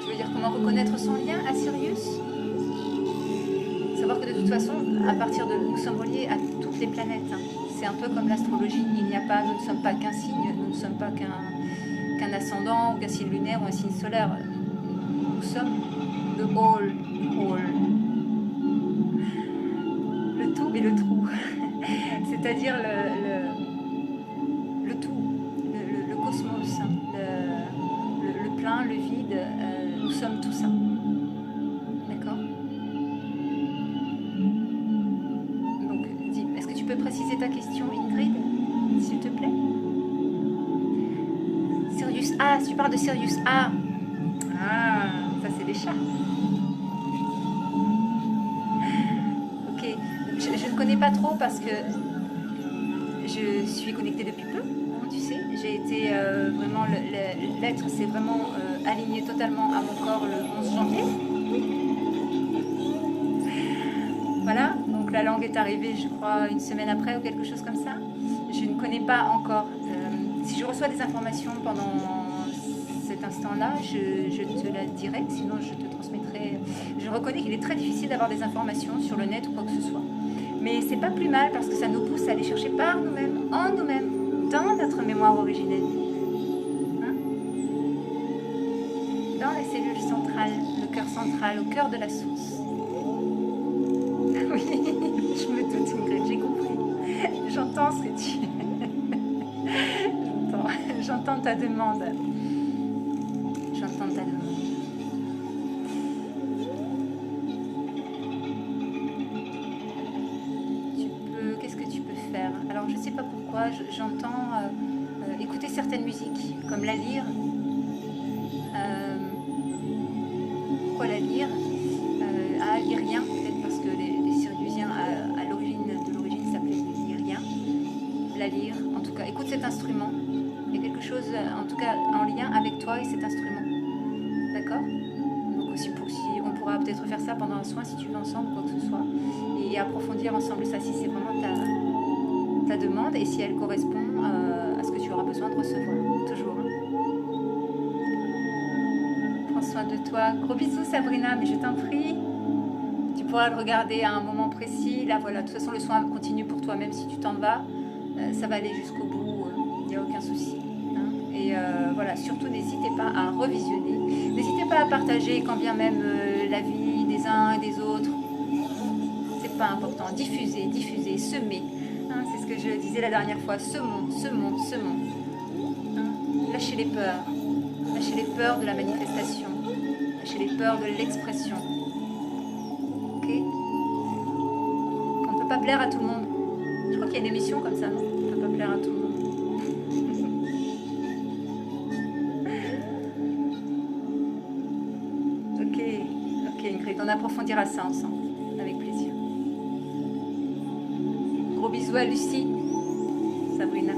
Tu veux dire comment reconnaître son lien à Sirius? Savoir que de toute façon, à partir de nous sommes reliés à toutes les planètes. Hein. C'est un peu comme l'astrologie. Nous ne sommes pas qu'un signe, nous ne sommes pas qu'un ascendant ou qu'un signe lunaire ou un signe solaire. Nous sommes le all, le tout et le trou. C'est-à-dire le tout, le cosmos, hein. Le plein, le vide. Nous sommes tout ça. D'accord? Tu peux préciser ta question, Ingrid, s'il te plaît? Sirius A, si tu parles de Sirius A. Ah, ça c'est des chats. Ok, je ne connais pas trop parce que je suis connectée depuis peu, hein, tu sais. J'ai été vraiment, l'être s'est vraiment aligné totalement à mon corps le 11 janvier. Voilà. Donc la langue est arrivée, je crois, 1 semaine après ou quelque chose comme ça. Je ne connais pas encore. Si je reçois des informations pendant cet instant-là, je te la dirai, sinon je te transmettrai. Je reconnais qu'il est très difficile d'avoir des informations sur le net ou quoi que ce soit. Mais c'est pas plus mal parce que ça nous pousse à aller chercher par nous-mêmes, en nous-mêmes, dans notre mémoire originelle. Hein? Dans les cellules centrales, le cœur central, au cœur de la source. Oui, je me doute, Ingrid, j'ai compris. J'entends ce que tu... J'entends ta demande. J'entends ta demande. Qu'est-ce que tu peux faire? Alors, je ne sais pas pourquoi, j'entends écouter certaines musiques, comme la lyre. Pourquoi la lyre? Lyrien, peut-être parce que les Siriusiens, à l'origine s'appelaient les Lyriens. La lyre, en tout cas, écoute cet instrument. Il y a quelque chose, en tout cas, en lien avec toi et cet instrument. D'accord? Donc aussi, on pourra peut-être faire ça pendant un soin si tu veux ensemble, quoi que ce soit. Et approfondir ensemble ça si c'est vraiment ta demande et si elle correspond à ce que tu auras besoin de recevoir. Toujours. Hein. Prends soin de toi. Gros bisous, Sabrina, mais je t'en prie. Tu pourras le regarder à un moment précis. Là, voilà, de toute façon, le soin continue pour toi, même si tu t'en vas. Ça va aller jusqu'au bout. Il n'y a aucun souci. Hein. Et voilà, voilà, surtout n'hésitez pas à revisionner. N'hésitez pas à partager quand bien même la vie des uns et des autres. C'est pas important. Diffuser, diffuser, semer. Hein, c'est ce que je disais la dernière fois. Semons, semons, semons. Hein, lâchez les peurs. Lâchez les peurs de la manifestation. Lâchez les peurs de l'expression. Ok? Qu'on ne peut pas plaire à tout le monde. Je crois qu'il y a une émission comme ça, non? On ne peut pas plaire à tout le monde. Ok, Ingrid, on approfondira ça ensemble, avec plaisir. Gros bisous à Lucie, Sabrina. Un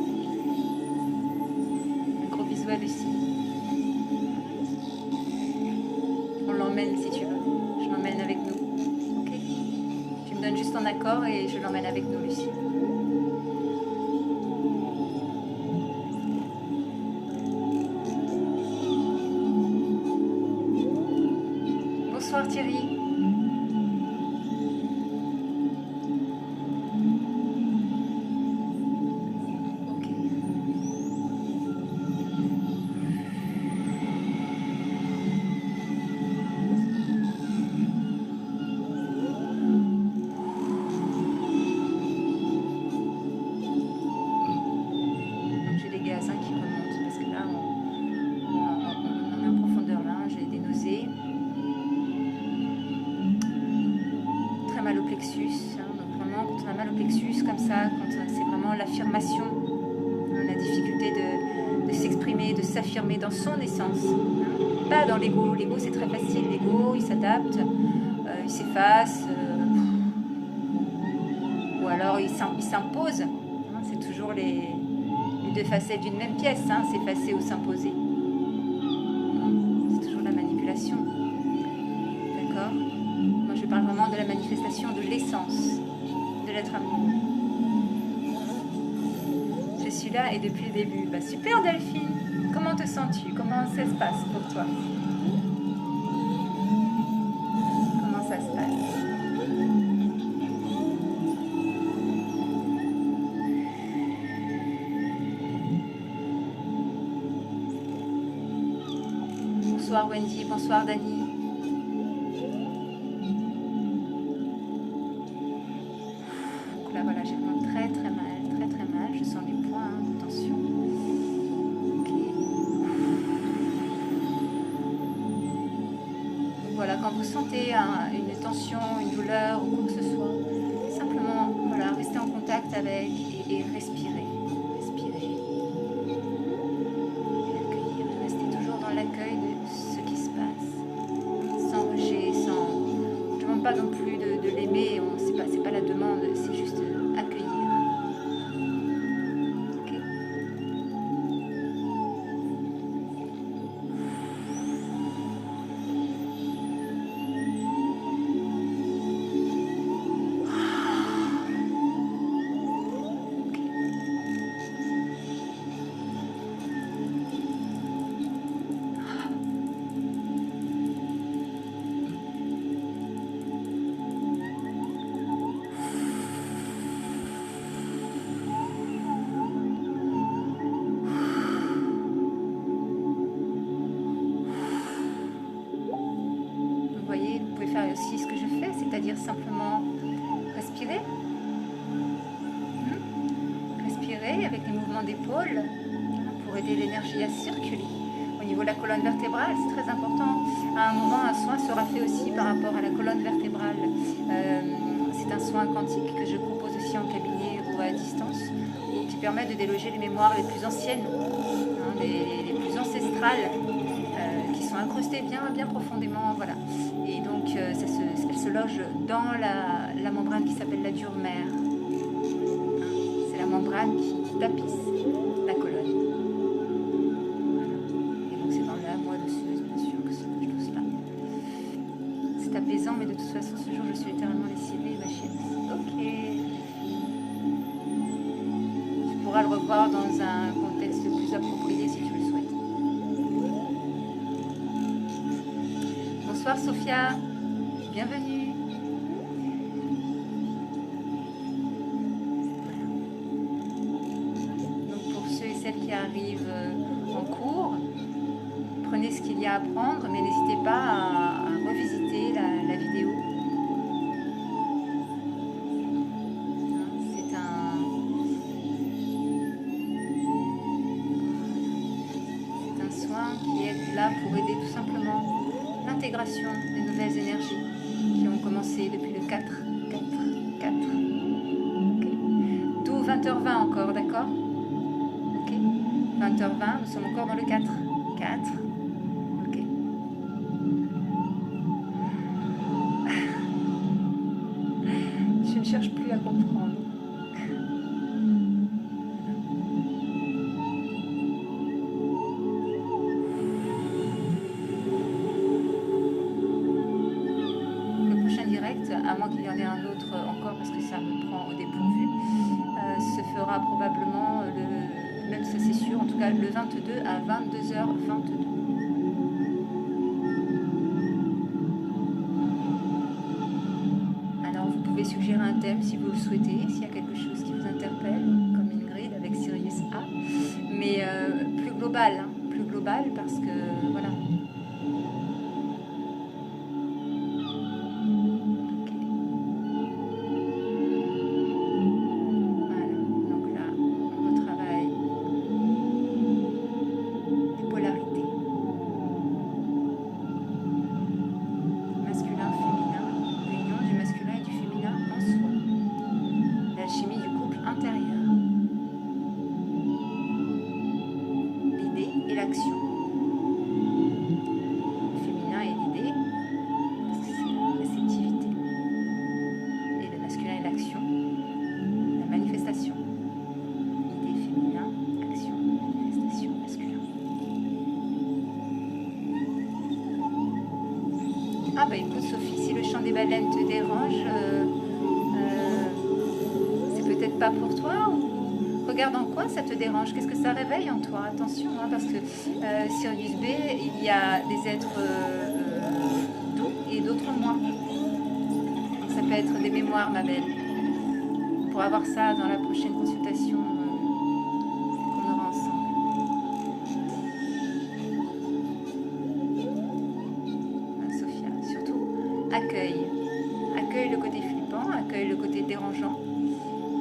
gros bisou à Lucie. On l'emmène si tu veux. Je l'emmène avec nous. Ok? Tu me donnes juste ton accord et je l'emmène avec nous, Lucie. Bonsoir Thierry. S'affirmer dans son essence, hein, pas dans l'ego. L'ego c'est très facile, l'ego il s'adapte, il s'efface, ou alors il s'impose, hein, c'est toujours les deux facettes d'une même pièce, hein, s'effacer ou s'imposer, c'est toujours la manipulation, d'accord? Moi je parle vraiment de la manifestation de l'essence, de l'être amoureux. Je suis là et depuis le début. Bah, super Delphine. Comment te sens-tu? Comment ça se passe pour toi? Comment ça se passe? Bonsoir Wendy, bonsoir Dani. Donc là voilà, j'ai vraiment très très mal, je sens les points de tension. Voilà, quand vous sentez une tension, une douleur ou quoi que ce soit, simplement voilà, restez en contact avec et respirez. Respirez. Et accueillir. Restez toujours dans l'accueil de ce qui se passe. Sans rejet, sans. Je ne demande pas non plus de l'aimer, c'est pas la demande, c'est juste accueillir. Aussi ce que je fais, c'est-à-dire simplement respirer. Respirer avec les mouvements d'épaule pour aider l'énergie à circuler. Au niveau de la colonne vertébrale, c'est très important. À un moment, un soin sera fait aussi par rapport à la colonne vertébrale. C'est un soin quantique que je propose aussi en cabinet ou à distance, qui permet de déloger les mémoires les plus anciennes, les plus ancestrales, qui sont incrustées bien profondément. Voilà. Et donc, elle se loge dans la membrane qui s'appelle la dure mère. C'est la membrane qui tapisse la colonne. Voilà. Et donc, c'est dans la moelle osseuse, bien sûr, que ça ne touche pas. C'est apaisant, mais de toute façon, ce jour, je suis littéralement lessivée, ma chienne. Ok. Tu pourras le revoir dans un contexte plus approprié si tu le souhaites. Bonsoir Sophia, bienvenue. Donc pour ceux et celles qui arrivent en cours, Prenez ce qu'il y a à prendre, mais n'hésitez pas à revisiter la vidéo. C'est un soin qui est là pour aider tout simplement l'intégration des nouvelles énergies qui ont commencé depuis le 4. Okay. D'où 20h20 encore, d'accord? Ok. 20h20, nous sommes encore dans le 4. 4. Ok. Je ne cherche plus à comprendre. À moins qu'il y en ait un autre encore parce que ça me prend au dépourvu, se fera probablement, même ça c'est sûr, en tout cas le 22 à 22h22. Alors vous pouvez suggérer un thème si vous le souhaitez, s'il y a quelque chose qui vous interpelle, comme Ingrid avec Sirius A, mais plus global parce que voilà. Ah bah écoute Sophie, si le chant des baleines te dérange, c'est peut-être pas pour toi ou... Regarde en quoi ça te dérange, qu'est-ce que ça réveille en toi? Attention, hein, parce que Sirius B, il y a des êtres doux et d'autres moins. Ça peut être des mémoires, ma belle. On pourra voir ça dans la prochaine consultation qu'on aura ensemble. Accueille le côté flippant, accueille le côté dérangeant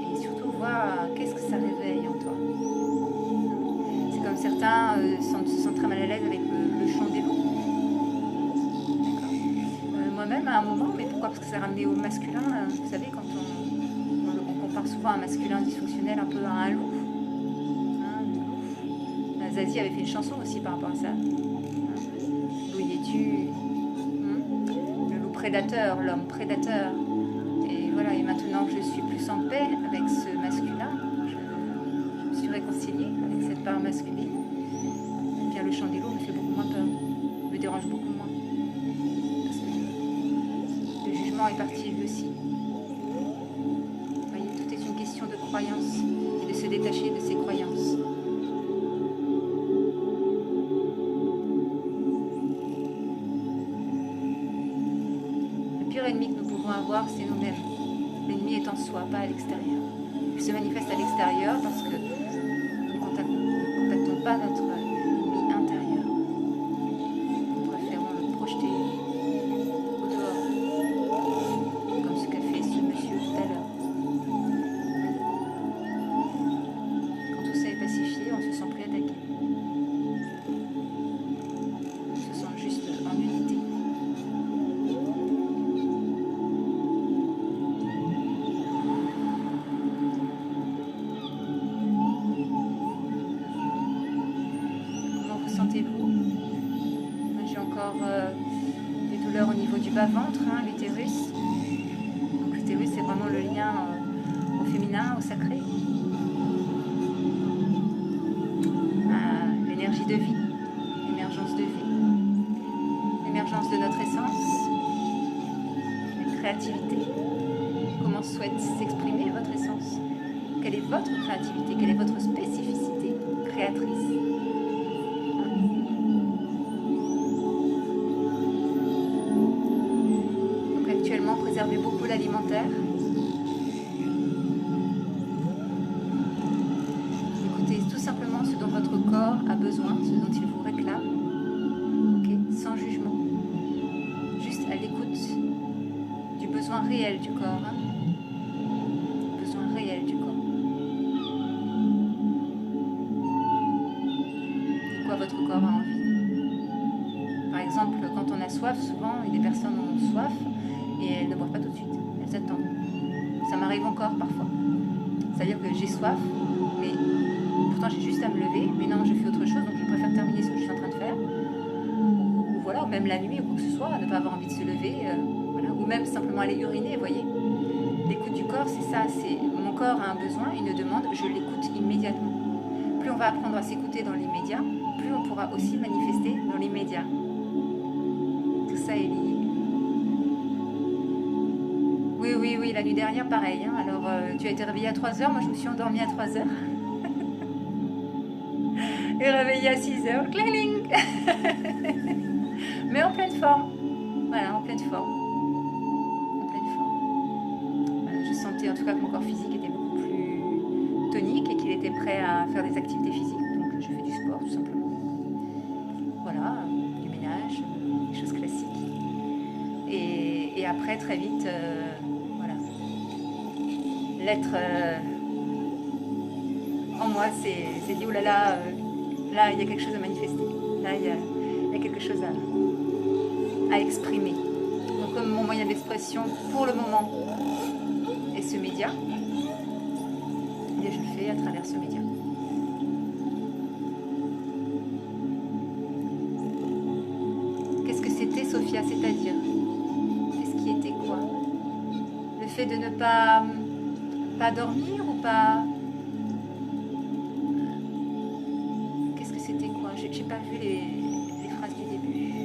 et surtout vois qu'est-ce que ça réveille en toi. C'est comme certains se sentent très mal à l'aise avec le chant des loups. Moi-même à un moment, mais pourquoi? Parce que ça ramenait au masculin, vous savez, quand on compare souvent un masculin dysfonctionnel un peu à un loup. Zazie avait fait une chanson aussi par rapport à ça. Loup es-tu? Prédateur, l'homme prédateur. Et voilà, et maintenant que je suis plus en paix avec ce masculin, je me suis réconciliée avec cette part masculine, et bien le chant des loups me fait beaucoup moins peur, me dérange beaucoup moins. Parce que le jugement est parti lui aussi. Vous voyez, tout est une question de croyance et de se détacher de ses croyances. L'ennemi que nous pouvons avoir, c'est nous-mêmes. L'ennemi est en soi, pas à l'extérieur. Il se manifeste à l'extérieur parce que nous ne contactons pas notre ennemi intérieur. Nous préférons le projeter au dehors, comme ce qu'a fait ce monsieur tout à l'heure. Quand tout ça est pacifié, on se sent plus attaqué. On se sent juste en unité. J'ai encore des douleurs au niveau du bas-ventre, hein, l'utérus. Donc l'utérus, c'est vraiment le lien au féminin, au sacré. L'énergie de vie, l'émergence de vie, l'émergence de notre essence, la créativité. Comment souhaite s'exprimer votre essence? Quelle est votre créativité? Quelle est votre spécificité créatrice? Préservez beaucoup l'alimentaire. Écoutez tout simplement ce dont votre corps a besoin, ce dont il vous réclame. sans jugement, juste à l'écoute du besoin réel du corps, hein. Besoin réel du corps. De quoi votre corps a envie. Par exemple, quand on a soif, souvent, des personnes ont soif et elles ne boivent pas tout de suite, elles attendent. Ça m'arrive encore parfois. C'est-à-dire que j'ai soif, mais pourtant j'ai juste à me lever, mais non, je fais autre chose, donc je préfère terminer ce que je suis en train de faire. Ou voilà, ou même la nuit, ou quoi que ce soit, ne pas avoir envie de se lever, voilà. Ou même simplement aller uriner, vous voyez. L'écoute du corps, c'est ça, c'est mon corps a un besoin, une demande, je l'écoute immédiatement. Plus on va apprendre à s'écouter dans l'immédiat, plus on pourra aussi manifester dans l'immédiat. Tout ça est lié. Oui, la nuit dernière, pareil. Hein. Alors, tu as été réveillée à 3h, moi je me suis endormie à 3h. Et réveillée à 6h, cling. Mais en pleine forme. Voilà, en pleine forme. En pleine forme. Je sentais en tout cas que mon corps physique était beaucoup plus tonique et qu'il était prêt à faire des activités physiques. Donc, je fais du sport, tout simplement. Voilà, du ménage, des choses classiques. Et après, très vite... l'être en moi c'est dit, oh là là, là il y a quelque chose à manifester, là il y a quelque chose à exprimer. Donc comme mon moyen d'expression pour le moment est ce média, et je le fais à travers ce média. Qu'est-ce que c'était, Sophia, c'est-à-dire? Qu'est-ce qui était quoi? Le fait de ne pas dormir ou pas... Qu'est-ce que c'était quoi? J'ai pas vu les phrases du début.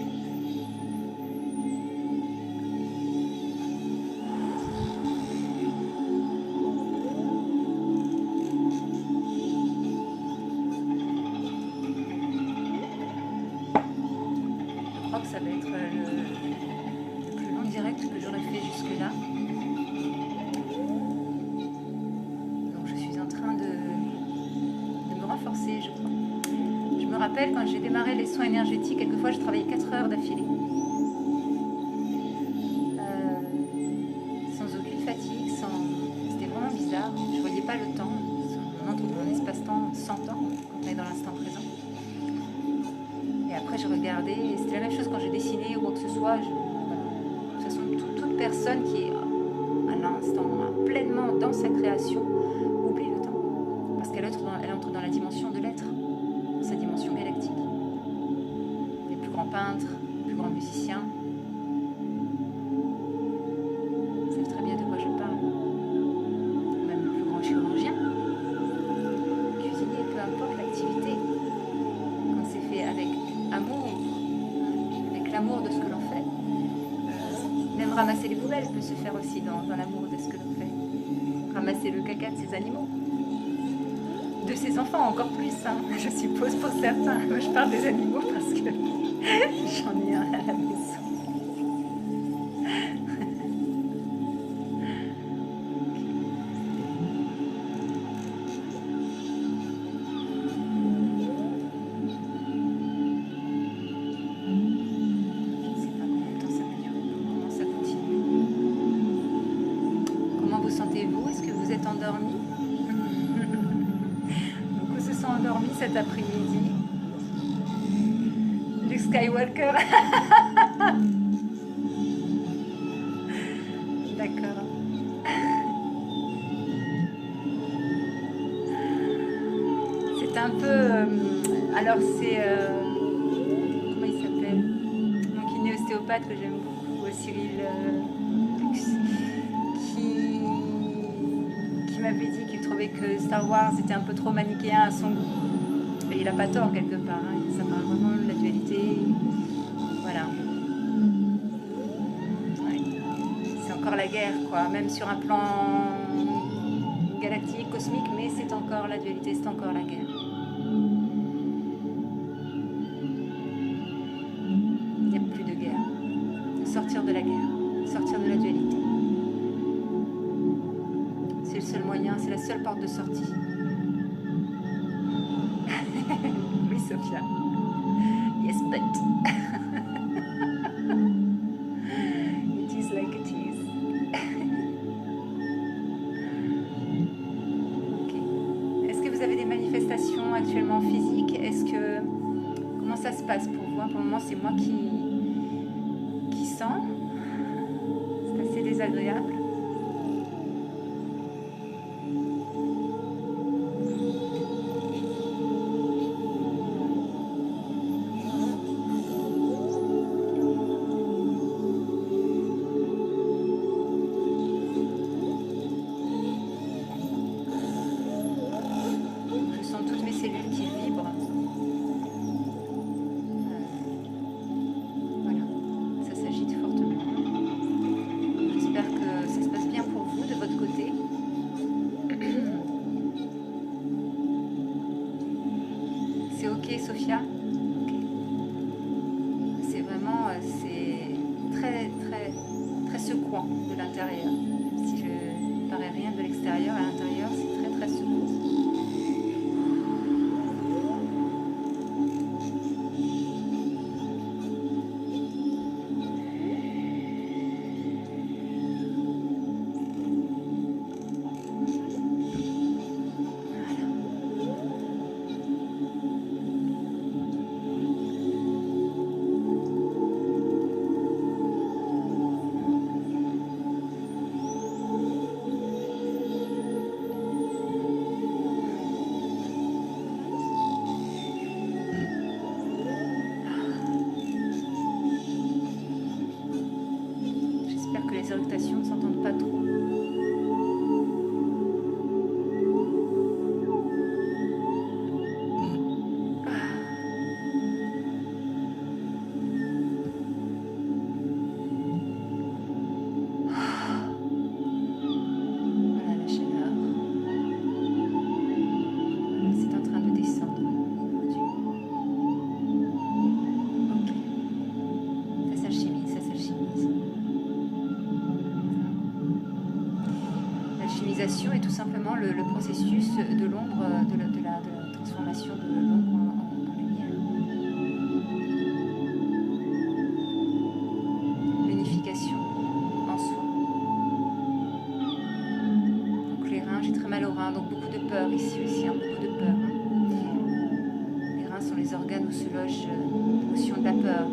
Je crois que ça va être le plus long direct que j'aurais fait jusque-là. Je crois. Je me rappelle quand j'ai démarré les soins énergétiques, quelquefois je travaillais 4 heures d'affilée, sans aucune fatigue, c'était vraiment bizarre, je voyais pas le temps, on entre dans un espace-temps sans temps, quand on est dans l'instant présent. Et après je regardais, et c'était la même chose quand j'ai dessiné ou quoi que ce soit, de toute façon toute personne qui est à l'instant pleinement dans sa création, oublie le temps, parce qu'elle entre dans la dimension de l'être, sa dimension galactique. Les plus grands peintres, les plus grands musiciens savent très bien de quoi je parle. Même le plus grand chirurgien, cuisinier, peu importe l'activité, quand c'est fait avec amour, avec l'amour de ce que l'on fait, même ramasser les poubelles peut se faire aussi dans l'amour de ce que l'on fait. Ramasser le caca de ses animaux. De ses enfants encore plus, hein, je suppose pour certains. Moi, je parle des animaux parce que j'en ai un à la maison. Je ne sais pas combien de temps ça va durer, comment ça continue. Comment vous sentez-vous? Est-ce que vous êtes endormi? Endormi cet après-midi. Luke Skywalker. D'accord. C'est un peu... alors c'est... comment il s'appelle? Mon kiné ostéopathe que j'aime beaucoup, Cyril Lux, qui m'avait dit qu'il trouvait que Star Wars était un peu trop manichéen à son goût. Et il n'a pas tort quelque part, hein. Ça parle vraiment de la dualité. Voilà. Ouais. C'est encore la guerre, quoi. Même sur un plan galactique, cosmique, mais c'est encore la dualité, c'est encore la guerre. Il n'y a plus de guerre. Sortir de la guerre, sortir de la dualité. C'est le seul moyen, c'est la seule porte de sortie. Oui, Sophia. Yes, but. se passe pour vous? Pour le moment, c'est moi qui sens. C'est assez désagréable. Je sens toutes mes cellules qui vibrent. Voilà, ça s'agite fortement. J'espère que ça se passe bien pour vous de votre côté. C'est ok, Sophia? Ok. C'est vraiment, c'est très, très, très secouant de l'intérieur. Si je ne parais rien de l'extérieur, à l'intérieur, c'est très, très secouant. J'espère que les éructations ne s'entendent pas trop. Voilà la chaleur. Voilà, c'est en train de descendre au niveau du... Ok. Ça s'alchimise, ça s'alchimise. L'alchimisation est tout simplement le processus de l'ombre, de la transformation de l'ombre en lumière. L'unification en soi. Donc les reins, j'ai très mal aux reins, donc beaucoup de peur ici aussi, hein, beaucoup de peur. Les reins sont les organes où se loge l'émotion de la peur.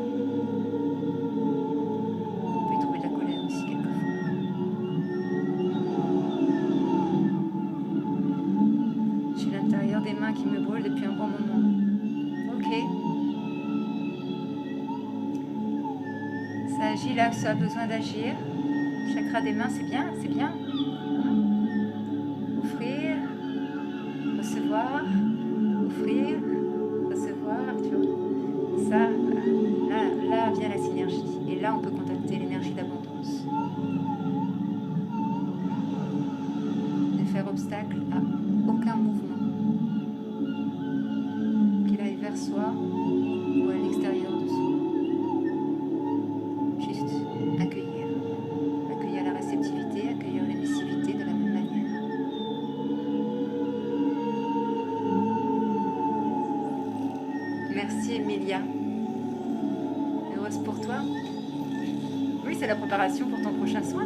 On peut y trouver de la colère aussi quelquefois. J'ai l'intérieur des mains qui me brûle depuis un bon moment. Ok. Ça agit là où ça a besoin d'agir. Chakra des mains, c'est bien, c'est bien. Offrir, recevoir, offrir, recevoir, tu vois. Ça, là vient la synergie. Et là, on peut contacter l'énergie d'abondance. Ne faire obstacle à aucun mouvement. Qu'il aille vers soi ou à l'extérieur de soi. Juste accueillir. Accueillir la réceptivité, accueillir l'émissivité de la même manière. Merci Emilia. Heureuse pour toi? Oui, c'est la préparation pour ton prochain soin.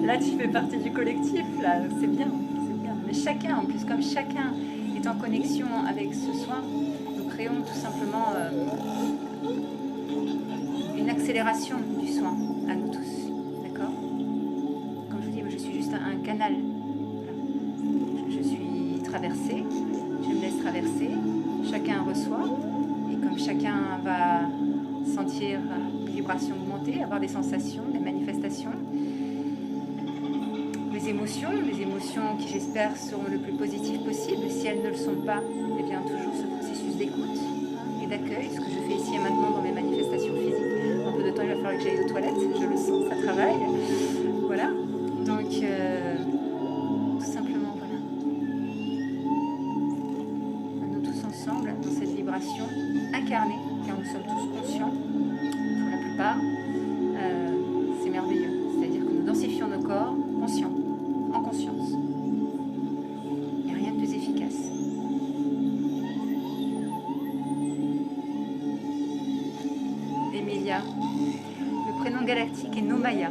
Là, tu fais partie du collectif, là, c'est bien, c'est bien. Mais chacun, en plus, comme chacun est en connexion avec ce soin, nous créons tout simplement une accélération du soin à nous tous, d'accord? Comme je vous dis, moi, je suis juste un canal. Voilà. Je suis traversée, je me laisse traverser, chacun reçoit, et comme chacun va sentir les vibrations augmenter, avoir des sensations, des manifestations, des émotions qui j'espère seront le plus positives possible. Si elles ne le sont pas, eh bien toujours ce processus d'écoute et d'accueil, ce que je fais ici et maintenant dans mes manifestations physiques. Un peu de temps, il va falloir que j'aille aux toilettes, je le sens, ça travaille. Voilà, donc tout simplement, voilà. Nous tous ensemble, dans cette vibration incarnée, car nous sommes tous conscients, pour la plupart, c'est merveilleux. C'est-à-dire que nous densifions nos corps conscients, en conscience. Il n'y a rien de plus efficace. Emilia, le prénom galactique est Nomaya.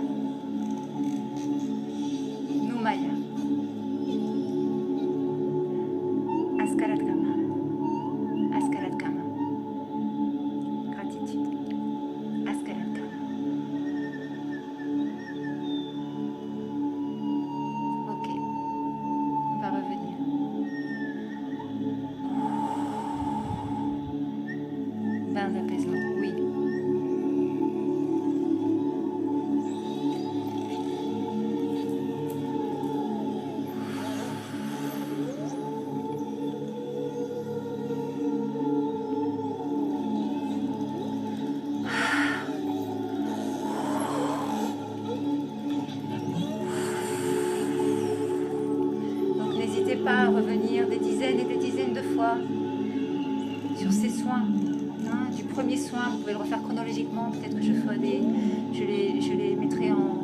Nomaya. Askaradrama. Askaradrama. soi, sur ses soins. Hein, du premier soin, vous pouvez le refaire chronologiquement, peut-être que je les mettrai en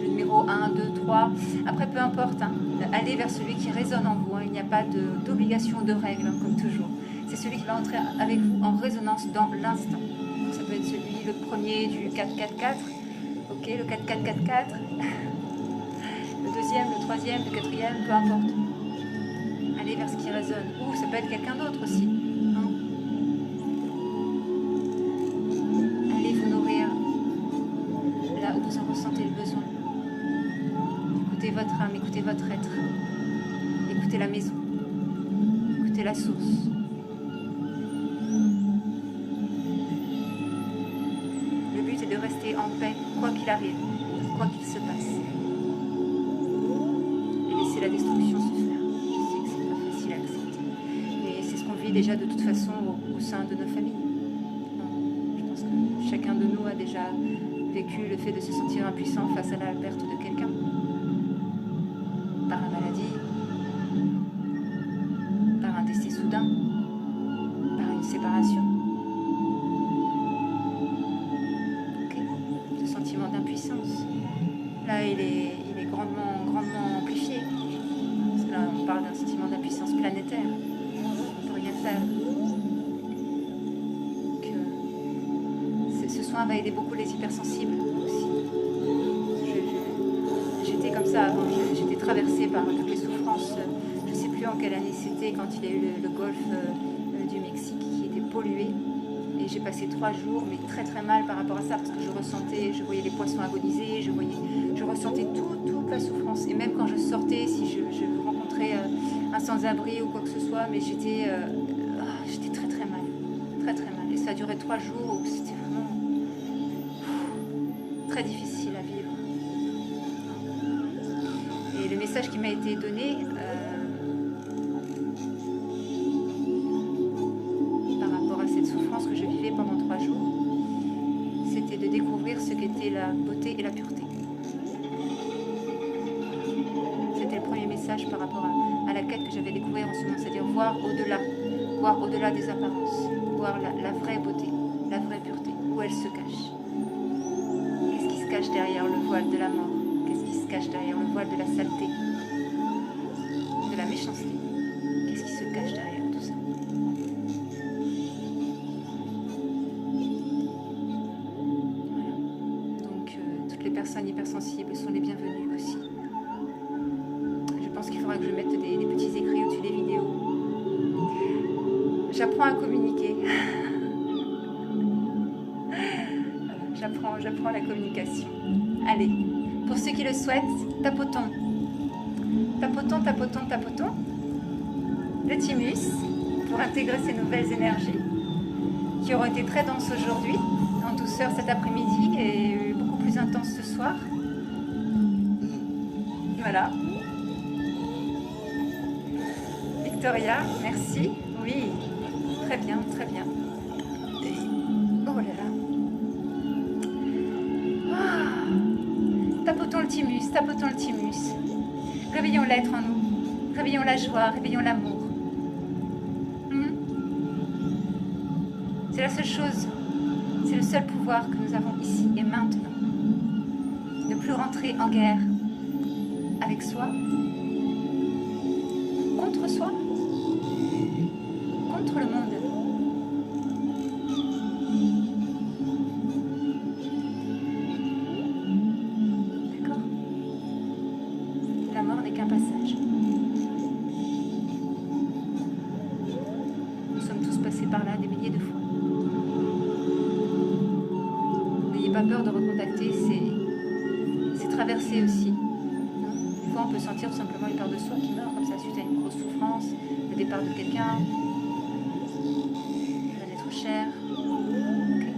le numéro 1, 2, 3. Après, peu importe, hein, allez vers celui qui résonne en vous. Hein, il n'y a pas d'obligation, de règle, hein, comme toujours. C'est celui qui va entrer avec vous en résonance dans l'instant. Donc ça peut être celui, le premier du 4-4-4, ok, le 4-4-4-4, le deuxième, le troisième, le quatrième, peu importe. Allez vers ce qui résonne. Ou ça peut être quelqu'un d'autre aussi. Hein. Allez vous nourrir là où vous en ressentez le besoin. Écoutez votre âme, écoutez votre être. Écoutez la maison. Écoutez la source. Le but est de rester en paix, quoi qu'il arrive, quoi qu'il se passe. Et laisser la destruction se faire. Je sais que c'est pas facile à accepter. Mais c'est ce qu'on vit déjà de toute façon au sein de nos familles. Je pense que chacun de nous a déjà vécu le fait de se sentir impuissant face à la perte de quelqu'un. Par la maladie, par un décès soudain, par une séparation. Okay. Ce sentiment d'impuissance, là il est grandement amplifié. Parce que là on parle d'un sentiment d'impuissance planétaire. On ne peut rien faire. Donc, ce soin va aider beaucoup les hypersensibles aussi. J'étais comme ça avant, j'étais traversée par toutes les souffrances. Je ne sais plus en quelle année c'était, quand il y a eu le golfe du Mexique qui était pollué. Et j'ai passé 3 jours, mais très très mal par rapport à ça, parce que je voyais les poissons agoniser, je ressentais toute la souffrance. Et même quand je sortais, si je rencontrais un sans-abri ou quoi que ce soit, mais j'étais très très mal. Très très mal. Et ça a duré 3 jours où c'était vraiment très difficile à vivre. Et le message qui m'a été donné par rapport à cette souffrance que je vivais pendant 3 jours, c'était de découvrir ce qu'était la beauté et la pureté. C'était le premier message par rapport à la quête que j'avais découvert en ce moment, c'est-à-dire voir au-delà des apparences, voir la vraie beauté, la vraie pureté, où elle se cache. Qu'est-ce qui se cache derrière le voile de la mort? Qu'est-ce qui se cache derrière le voile de la saleté, de la méchanceté? Qu'est-ce qui se cache derrière tout ça? Voilà. Donc, toutes les personnes hypersensibles sont les bienvenues aussi. Je pense qu'il faudra que je mette des petits écrits au-dessus des vidéos. J'apprends à communiquer. J'apprends la communication. Allez. Pour ceux qui le souhaitent, tapotons. Tapotons, tapotons, tapotons. Le thymus, pour intégrer ces nouvelles énergies, qui auront été très denses aujourd'hui, en douceur cet après-midi et beaucoup plus intenses ce soir. Voilà. Victoria, merci. Oui, très bien, très bien. Oh là là. Tapotons le thymus, tapotons le thymus. Réveillons l'être en nous. Réveillons la joie, réveillons l'amour. C'est la seule chose, c'est le seul pouvoir que nous avons ici et maintenant. Ne plus rentrer en guerre avec soi, contre soi, contre le monde. La mort n'est qu'un passage. Nous sommes tous passés par là des milliers de fois. N'ayez pas peur de recontacter, c'est traverser aussi. Des fois on peut sentir tout simplement une part de soi qui meurt comme ça suite à une grosse souffrance, le départ de quelqu'un, d'un être cher. Okay.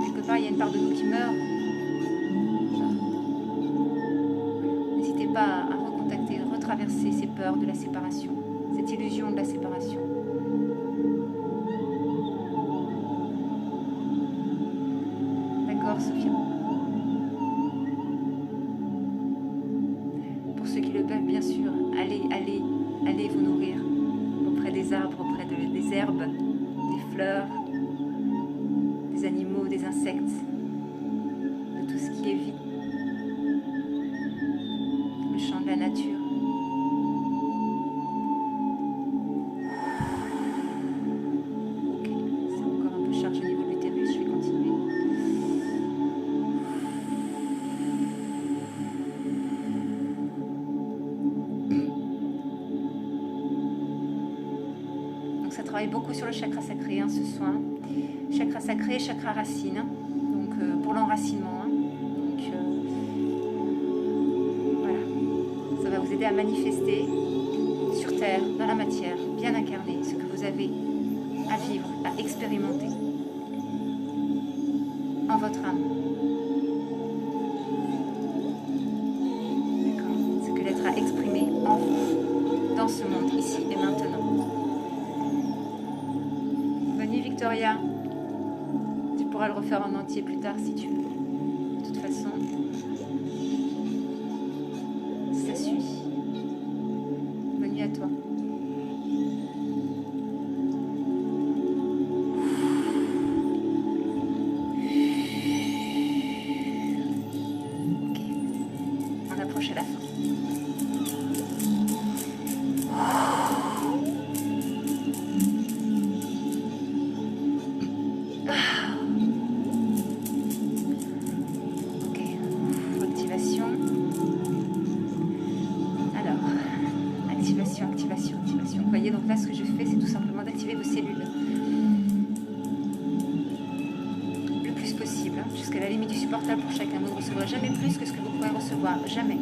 Quelque part il y a une part de nous qui meurt. Pas à recontacter, retraverser ces peurs de la séparation, cette illusion de la séparation. D'accord, Sophia? Pour ceux qui le peuvent, bien sûr, allez vous nourrir des herbes, des fleurs, des animaux, des insectes, de tout ce qui est vie. Le chant de la nature. Ok, c'est encore un peu chargé au niveau de l'utérus, je vais continuer. Donc ça travaille beaucoup sur le chakra sacré, hein, ce soin. Chakra sacré, chakra racine, hein. Donc pour l'enracinement. Hein. Donc voilà, ça va vous aider à manifester sur Terre, dans la matière, bien incarné, ce que vous avez à vivre, à expérimenter en votre âme. D'accord, ce que l'être a exprimé en vous, dans ce monde, ici et maintenant. Bonne nuit Victoria. Tu pourras le refaire en entier plus tard si tu veux. De toute façon, ça suit. Bonne nuit à toi. Ok, on approche à la fin. Activation. Vous voyez, donc là, ce que je fais, c'est tout simplement d'activer vos cellules le plus possible, hein, jusqu'à la limite du supportable pour chacun. Vous ne recevrez jamais plus que ce que vous pouvez recevoir. Jamais.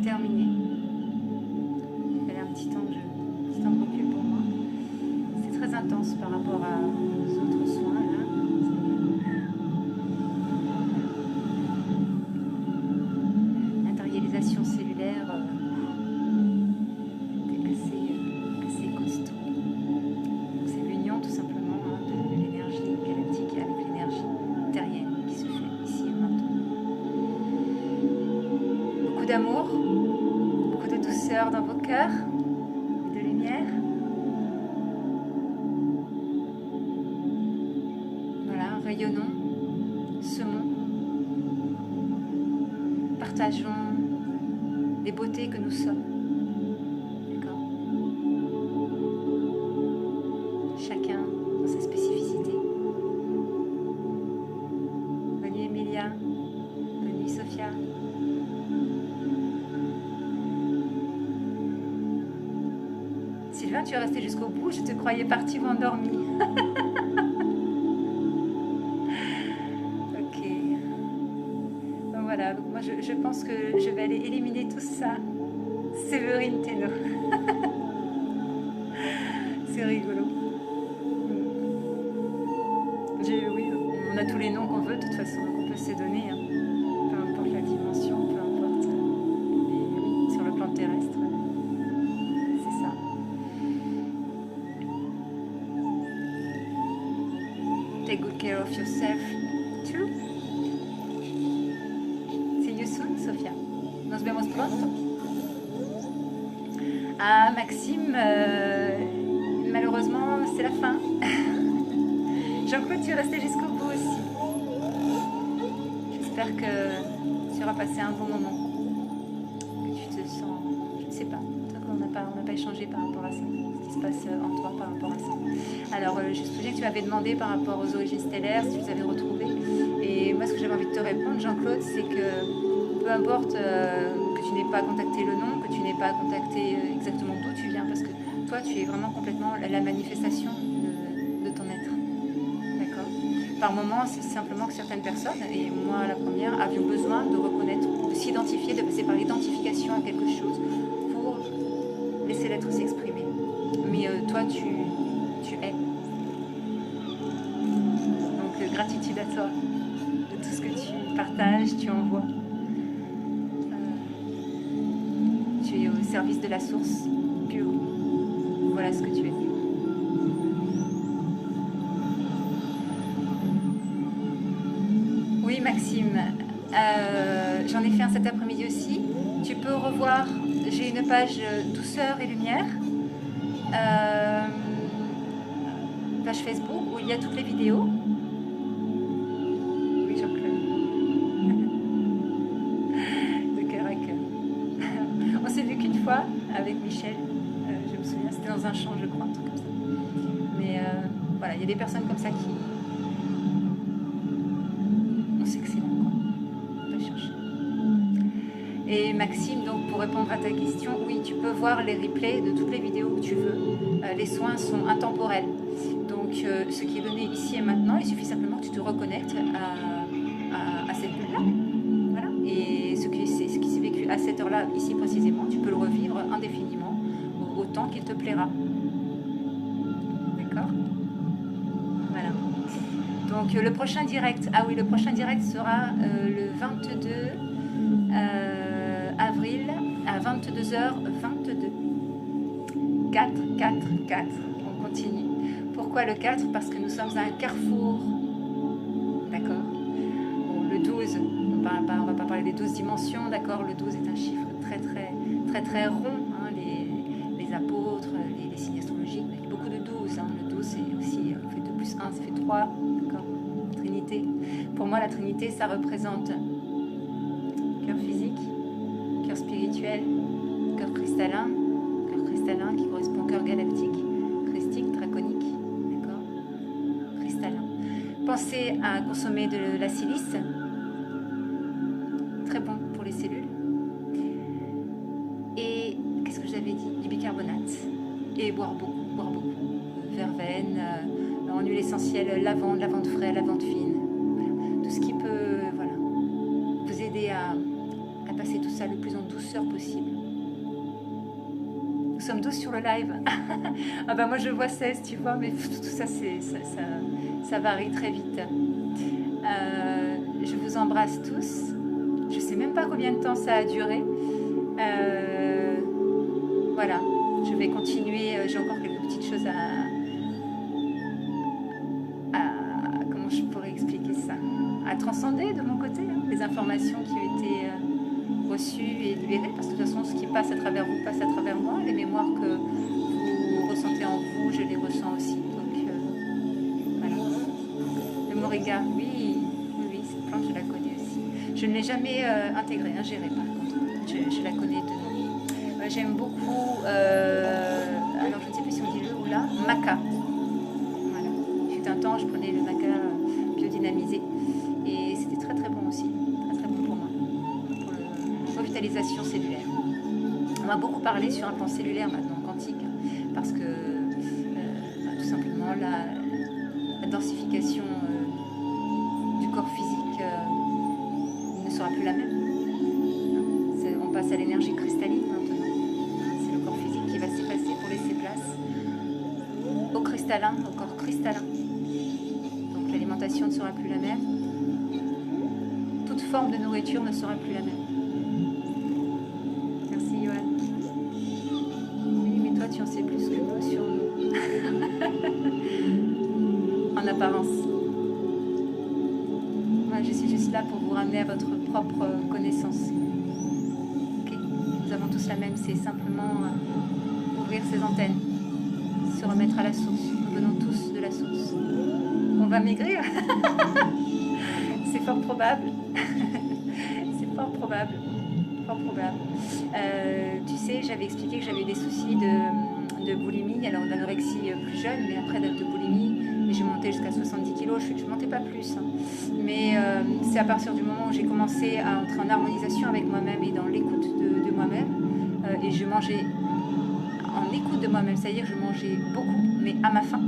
Terminé. Il fallait un petit temps de recul pour moi. C'est très intense par rapport aux autres soins là. L'intériorisation cellulaire est assez costaud. C'est l'union tout simplement de l'énergie galactique avec l'énergie terrienne qui se fait ici et maintenant. Beaucoup d'amour. De douceur dans vos cœurs et de lumière. Voilà, rayonnons, semons, partageons les beautés que nous sommes. D'accord ? Chacun dans sa spécificité. Bonne nuit Emilia, bonne nuit Sophia. Sylvain, tu es resté jusqu'au bout, je te croyais parti ou endormi. Ok. Donc voilà, donc moi je pense que je vais aller éliminer tout ça. Séverine Théno. C'est rigolo. Oui, on a tous les noms qu'on veut de toute façon, qu'on peut se donner. Hein. Peu importe la dimension, peu importe. Mais oui, sur le plan terrestre, c'est ça. Take good care of yourself too. See you soon, Sofia. Nos vemos pronto. Ah, Maxime, malheureusement, c'est la fin. Jean-Claude, tu es resté jusqu'au bout aussi. J'espère que tu auras passé un bon moment. Que tu te sens, je ne sais pas, on n'a pas échangé par rapport à ça. Ce qui se passe en toi par rapport à ça. Alors, je me souviens que tu m'avais demandé par rapport aux origines stellaires, si tu les avais retrouvées. Et moi, ce que j'avais envie de te répondre, Jean-Claude, c'est que peu importe que tu n'aies pas contacté le nom, que tu n'aies pas contacté exactement d'où tu viens, parce que toi, tu es vraiment complètement la manifestation de ton être. D'accord ? Par moments, c'est simplement que certaines personnes, et moi la première, avions besoin de reconnaître, de s'identifier, de passer par l'identification à quelque chose pour laisser l'être s'exprimer. Mais toi, tu es. Donc, gratitude à toi de tout ce que tu partages, tu envoies. Tu es au service de la source pure. Voilà ce que tu es. Oui, Maxime, j'en ai fait un cet après-midi aussi. Tu peux revoir, j'ai une page douceur et lumière, page Facebook où il y a toutes les vidéos. Oui, Jean-Claude. De cœur à cœur. On s'est vu qu'une fois avec Michel, je me souviens, c'était dans un champ, je crois, un truc comme ça. Mais voilà, il y a des personnes comme ça qui... Et Maxime, donc pour répondre à ta question, oui, tu peux voir les replays de toutes les vidéos que tu veux. Les soins sont intemporels. Donc ce qui est donné ici et maintenant, il suffit simplement que tu te reconnectes à cette bulle-là. Voilà. Et ce qui s'est vécu à cette heure-là, ici précisément, tu peux le revivre indéfiniment, autant qu'il te plaira. D'accord? Voilà. Donc le prochain direct, ah oui, le prochain direct sera le 22 avril à 22h22. 4, 4, 4. On continue. Pourquoi le 4? Parce que nous sommes à un carrefour. D'accord. Bon, le 12, on va pas parler des 12 dimensions, d'accord. Le 12 est un chiffre très rond. Hein, les apôtres, les signes astrologiques, il y a beaucoup de 12. Hein. Le 12, c'est aussi, on fait 2 plus 1, ça fait 3. D'accord. Trinité. Pour moi, la Trinité, ça représente cœur physique, cœur spirituel, cœur cristallin qui correspond au cœur galactique, christique, draconique, d'accord, cristallin. Pensez à consommer de la silice, très bon pour les cellules. Et qu'est-ce que j'avais dit? Du bicarbonate. Et boire beaucoup. Verveine, en huile essentielle, lavande fraîche, lavande fine. Voilà. Tout ce qui peut, voilà, vous aider à passer tout ça le plus en douceur possible. Nous sommes 12 sur le live. Ah bah moi je vois 16, tu vois, mais tout ça, ça varie très vite. Je vous embrasse tous. Je sais même pas combien de temps ça a duré. Voilà, je vais continuer. J'ai encore quelques petites choses comment je pourrais expliquer ça? À transcender de mon côté, hein, les informations qui ont été reçues et libérées, parce que de toute façon, ce qui passe à travers vous passe à travers moi. Les mémoires que vous ressentez en vous, je les ressens aussi. Donc, voilà. Le moringa, oui, cette plante, je la connais aussi. Je ne l'ai jamais intégrée, ingérée par contre. Je la connais de nom. J'aime beaucoup, alors je ne sais plus si on dit le ou la, maca. Voilà. Il fut un temps, je prenais le maca biodynamisé. Et c'était très bon aussi, très bon pour moi, pour la revitalisation cellulaire. On va beaucoup parler sur un plan cellulaire maintenant, quantique, parce que tout simplement la densification du corps physique ne sera plus la même. On passe à l'énergie cristalline maintenant. C'est le corps physique qui va s'effacer pour laisser place au cristallin, au corps cristallin. Donc l'alimentation ne sera plus la même. Toute forme de nourriture ne sera plus la même. Merci Johan. Oui, mais toi tu en sais plus que nous sur nous. En apparence. Moi je suis juste là pour vous ramener à votre propre connaissance. Okay. Nous avons tous la même, c'est simplement ouvrir ses antennes, se remettre à la source. Nous venons tous de la source. On va maigrir. C'est fort probable. C'est fort probable. Tu sais, j'avais expliqué que j'avais des soucis de boulimie, alors d'anorexie plus jeune, mais après de boulimie, et j'ai monté jusqu'à 70 kg, je ne montais pas plus. Hein. Mais c'est à partir du moment où j'ai commencé à entrer en harmonisation avec moi-même et dans l'écoute de moi-même, et je mangeais en écoute de moi-même, c'est-à-dire que je mangeais beaucoup, mais à ma faim.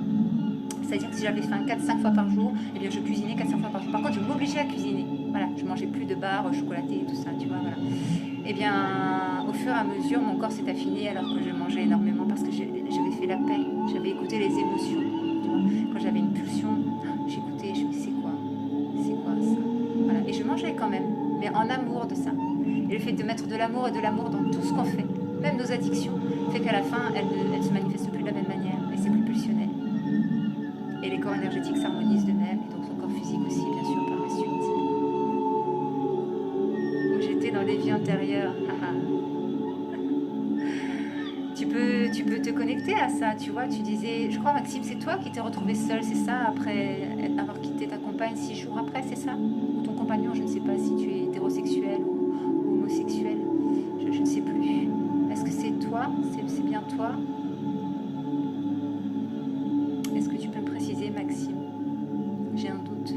C'est-à-dire que si j'avais faim 4-5 fois par jour, eh bien je cuisinais 4-5 fois par jour. Par contre, je m'obligeais à cuisiner. Voilà, je mangeais plus de barres chocolatées et tout ça, tu vois, voilà. Eh bien, au fur et à mesure, mon corps s'est affiné alors que je mangeais énormément parce que j'avais fait la paix, j'avais écouté les émotions. Tu vois. Quand j'avais une pulsion, j'écoutais, je me disais, c'est quoi ça? Voilà. Et je mangeais quand même, mais en amour de ça. Et le fait de mettre de l'amour et de l'amour dans tout ce qu'on fait, même nos addictions, fait qu'à la fin, elles ne se manifestent plus de la même manière et c'est plus pulsionnel. Et les corps énergétiques s'harmonisent de même, et donc ton corps physique aussi, bien sûr, par la suite. Où j'étais dans les vies antérieures. Tu peux te connecter à ça, tu vois. Tu disais, je crois Maxime, c'est toi qui t'es retrouvé seul, c'est ça, après avoir quitté ta compagne 6 jours après, c'est ça? Ou ton compagnon, je ne sais pas si tu es hétérosexuel ou homosexuel, je ne sais plus. Est-ce que c'est toi? C'est bien toi? Est-ce que tu peux me préciser, Maxime? J'ai un doute.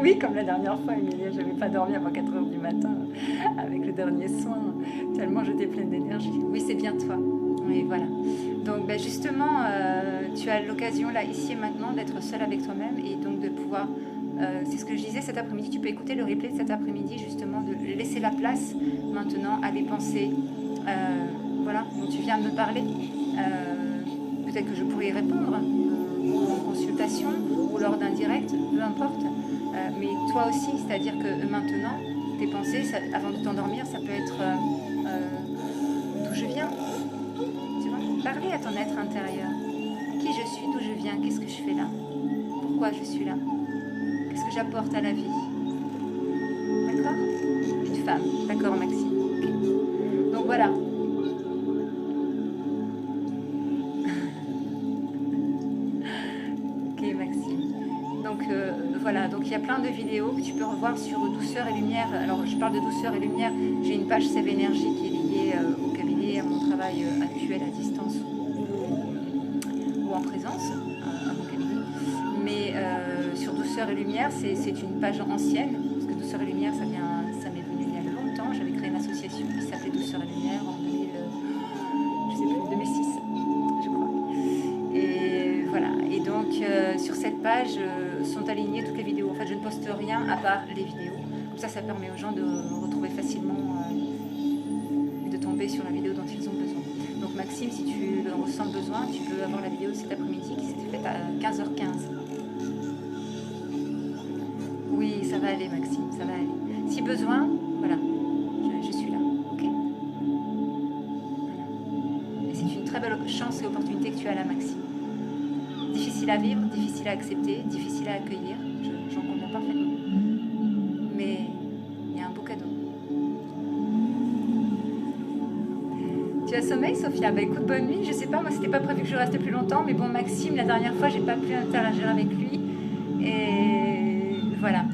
Oui, comme la dernière fois, Emilia, je n'avais pas dormi avant 4 h du matin avec le dernier soin, tellement j'étais pleine d'énergie. Oui, c'est bien toi. Oui, voilà. Donc, ben justement, tu as l'occasion, là, ici et maintenant, d'être seule avec toi-même et donc de pouvoir... c'est ce que je disais cet après-midi, tu peux écouter le replay de cet après-midi, justement, de laisser la place maintenant à des pensées, voilà, dont tu viens de me parler. Peut-être que je pourrais y répondre en consultation ou lors d'un direct, peu importe. Mais toi aussi, c'est-à-dire que maintenant, tes pensées, avant de t'endormir, ça peut être d'où je viens. Tu vois, parler à ton être intérieur. Qui je suis, d'où je viens, qu'est-ce que je fais là? Pourquoi je suis là? Qu'est-ce que j'apporte à la vie? D'accord? Une femme. D'accord, Maxime. Okay. Donc voilà. Ok, Maxime. Donc voilà, donc il y a plein de vidéos que tu peux revoir sur Douceur et Lumière. Alors je parle de Douceur et Lumière, j'ai une page Save Énergie qui est liée au cabinet, à mon travail actuel à distance ou en présence, à mon cabinet. Mais sur Douceur et Lumière, c'est une page ancienne, parce que Douceur et Lumière, ça m'est venu il y a longtemps. J'avais créé une association qui s'appelait Douceur et Lumière en 2006, je crois. Et voilà, et donc sur cette page sont alignées toutes les vidéos. En fait, je ne poste rien à part les vidéos. Comme ça permet aux gens de retrouver facilement et de tomber sur la vidéo dont ils ont besoin. Donc Maxime, si tu ressens le besoin, tu peux avoir la vidéo cet après-midi qui s'était faite à 15 h 15. Oui, ça va aller Maxime, ça va aller. Si besoin, voilà, je suis là, ok. Voilà. Et c'est une très belle chance et opportunité que tu as là, Maxime. Difficile à vivre, difficile à accepter, difficile à accueillir, j'en conviens parfaitement. Mais il y a un beau cadeau. Tu as sommeil, Sophia? Bah écoute, bonne nuit. Je sais pas, moi c'était pas prévu que je reste plus longtemps, mais bon, Maxime, la dernière fois, j'ai pas pu interagir avec lui. Et voilà.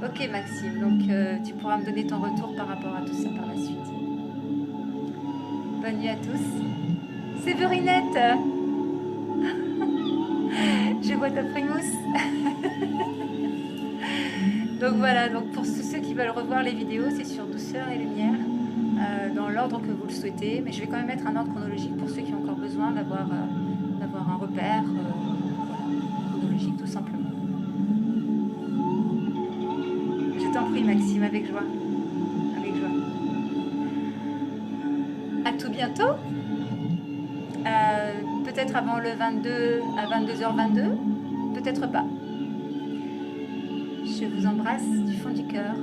Ok, Maxime, donc tu pourras me donner ton retour par rapport à tout ça par la suite. Bonne nuit à tous. Séverinette! Je vois ta frimousse. Donc voilà, donc pour ceux qui veulent revoir les vidéos, c'est sur Douceur et Lumière, dans l'ordre que vous le souhaitez. Mais je vais quand même mettre un ordre chronologique pour ceux qui ont encore besoin d'avoir un repère voilà, chronologique tout simplement. Je t'en prie Maxime, avec joie. Avec joie. À tout bientôt. Peut-être avant le 22 à 22 h 22, peut-être pas. Je vous embrasse du fond du cœur.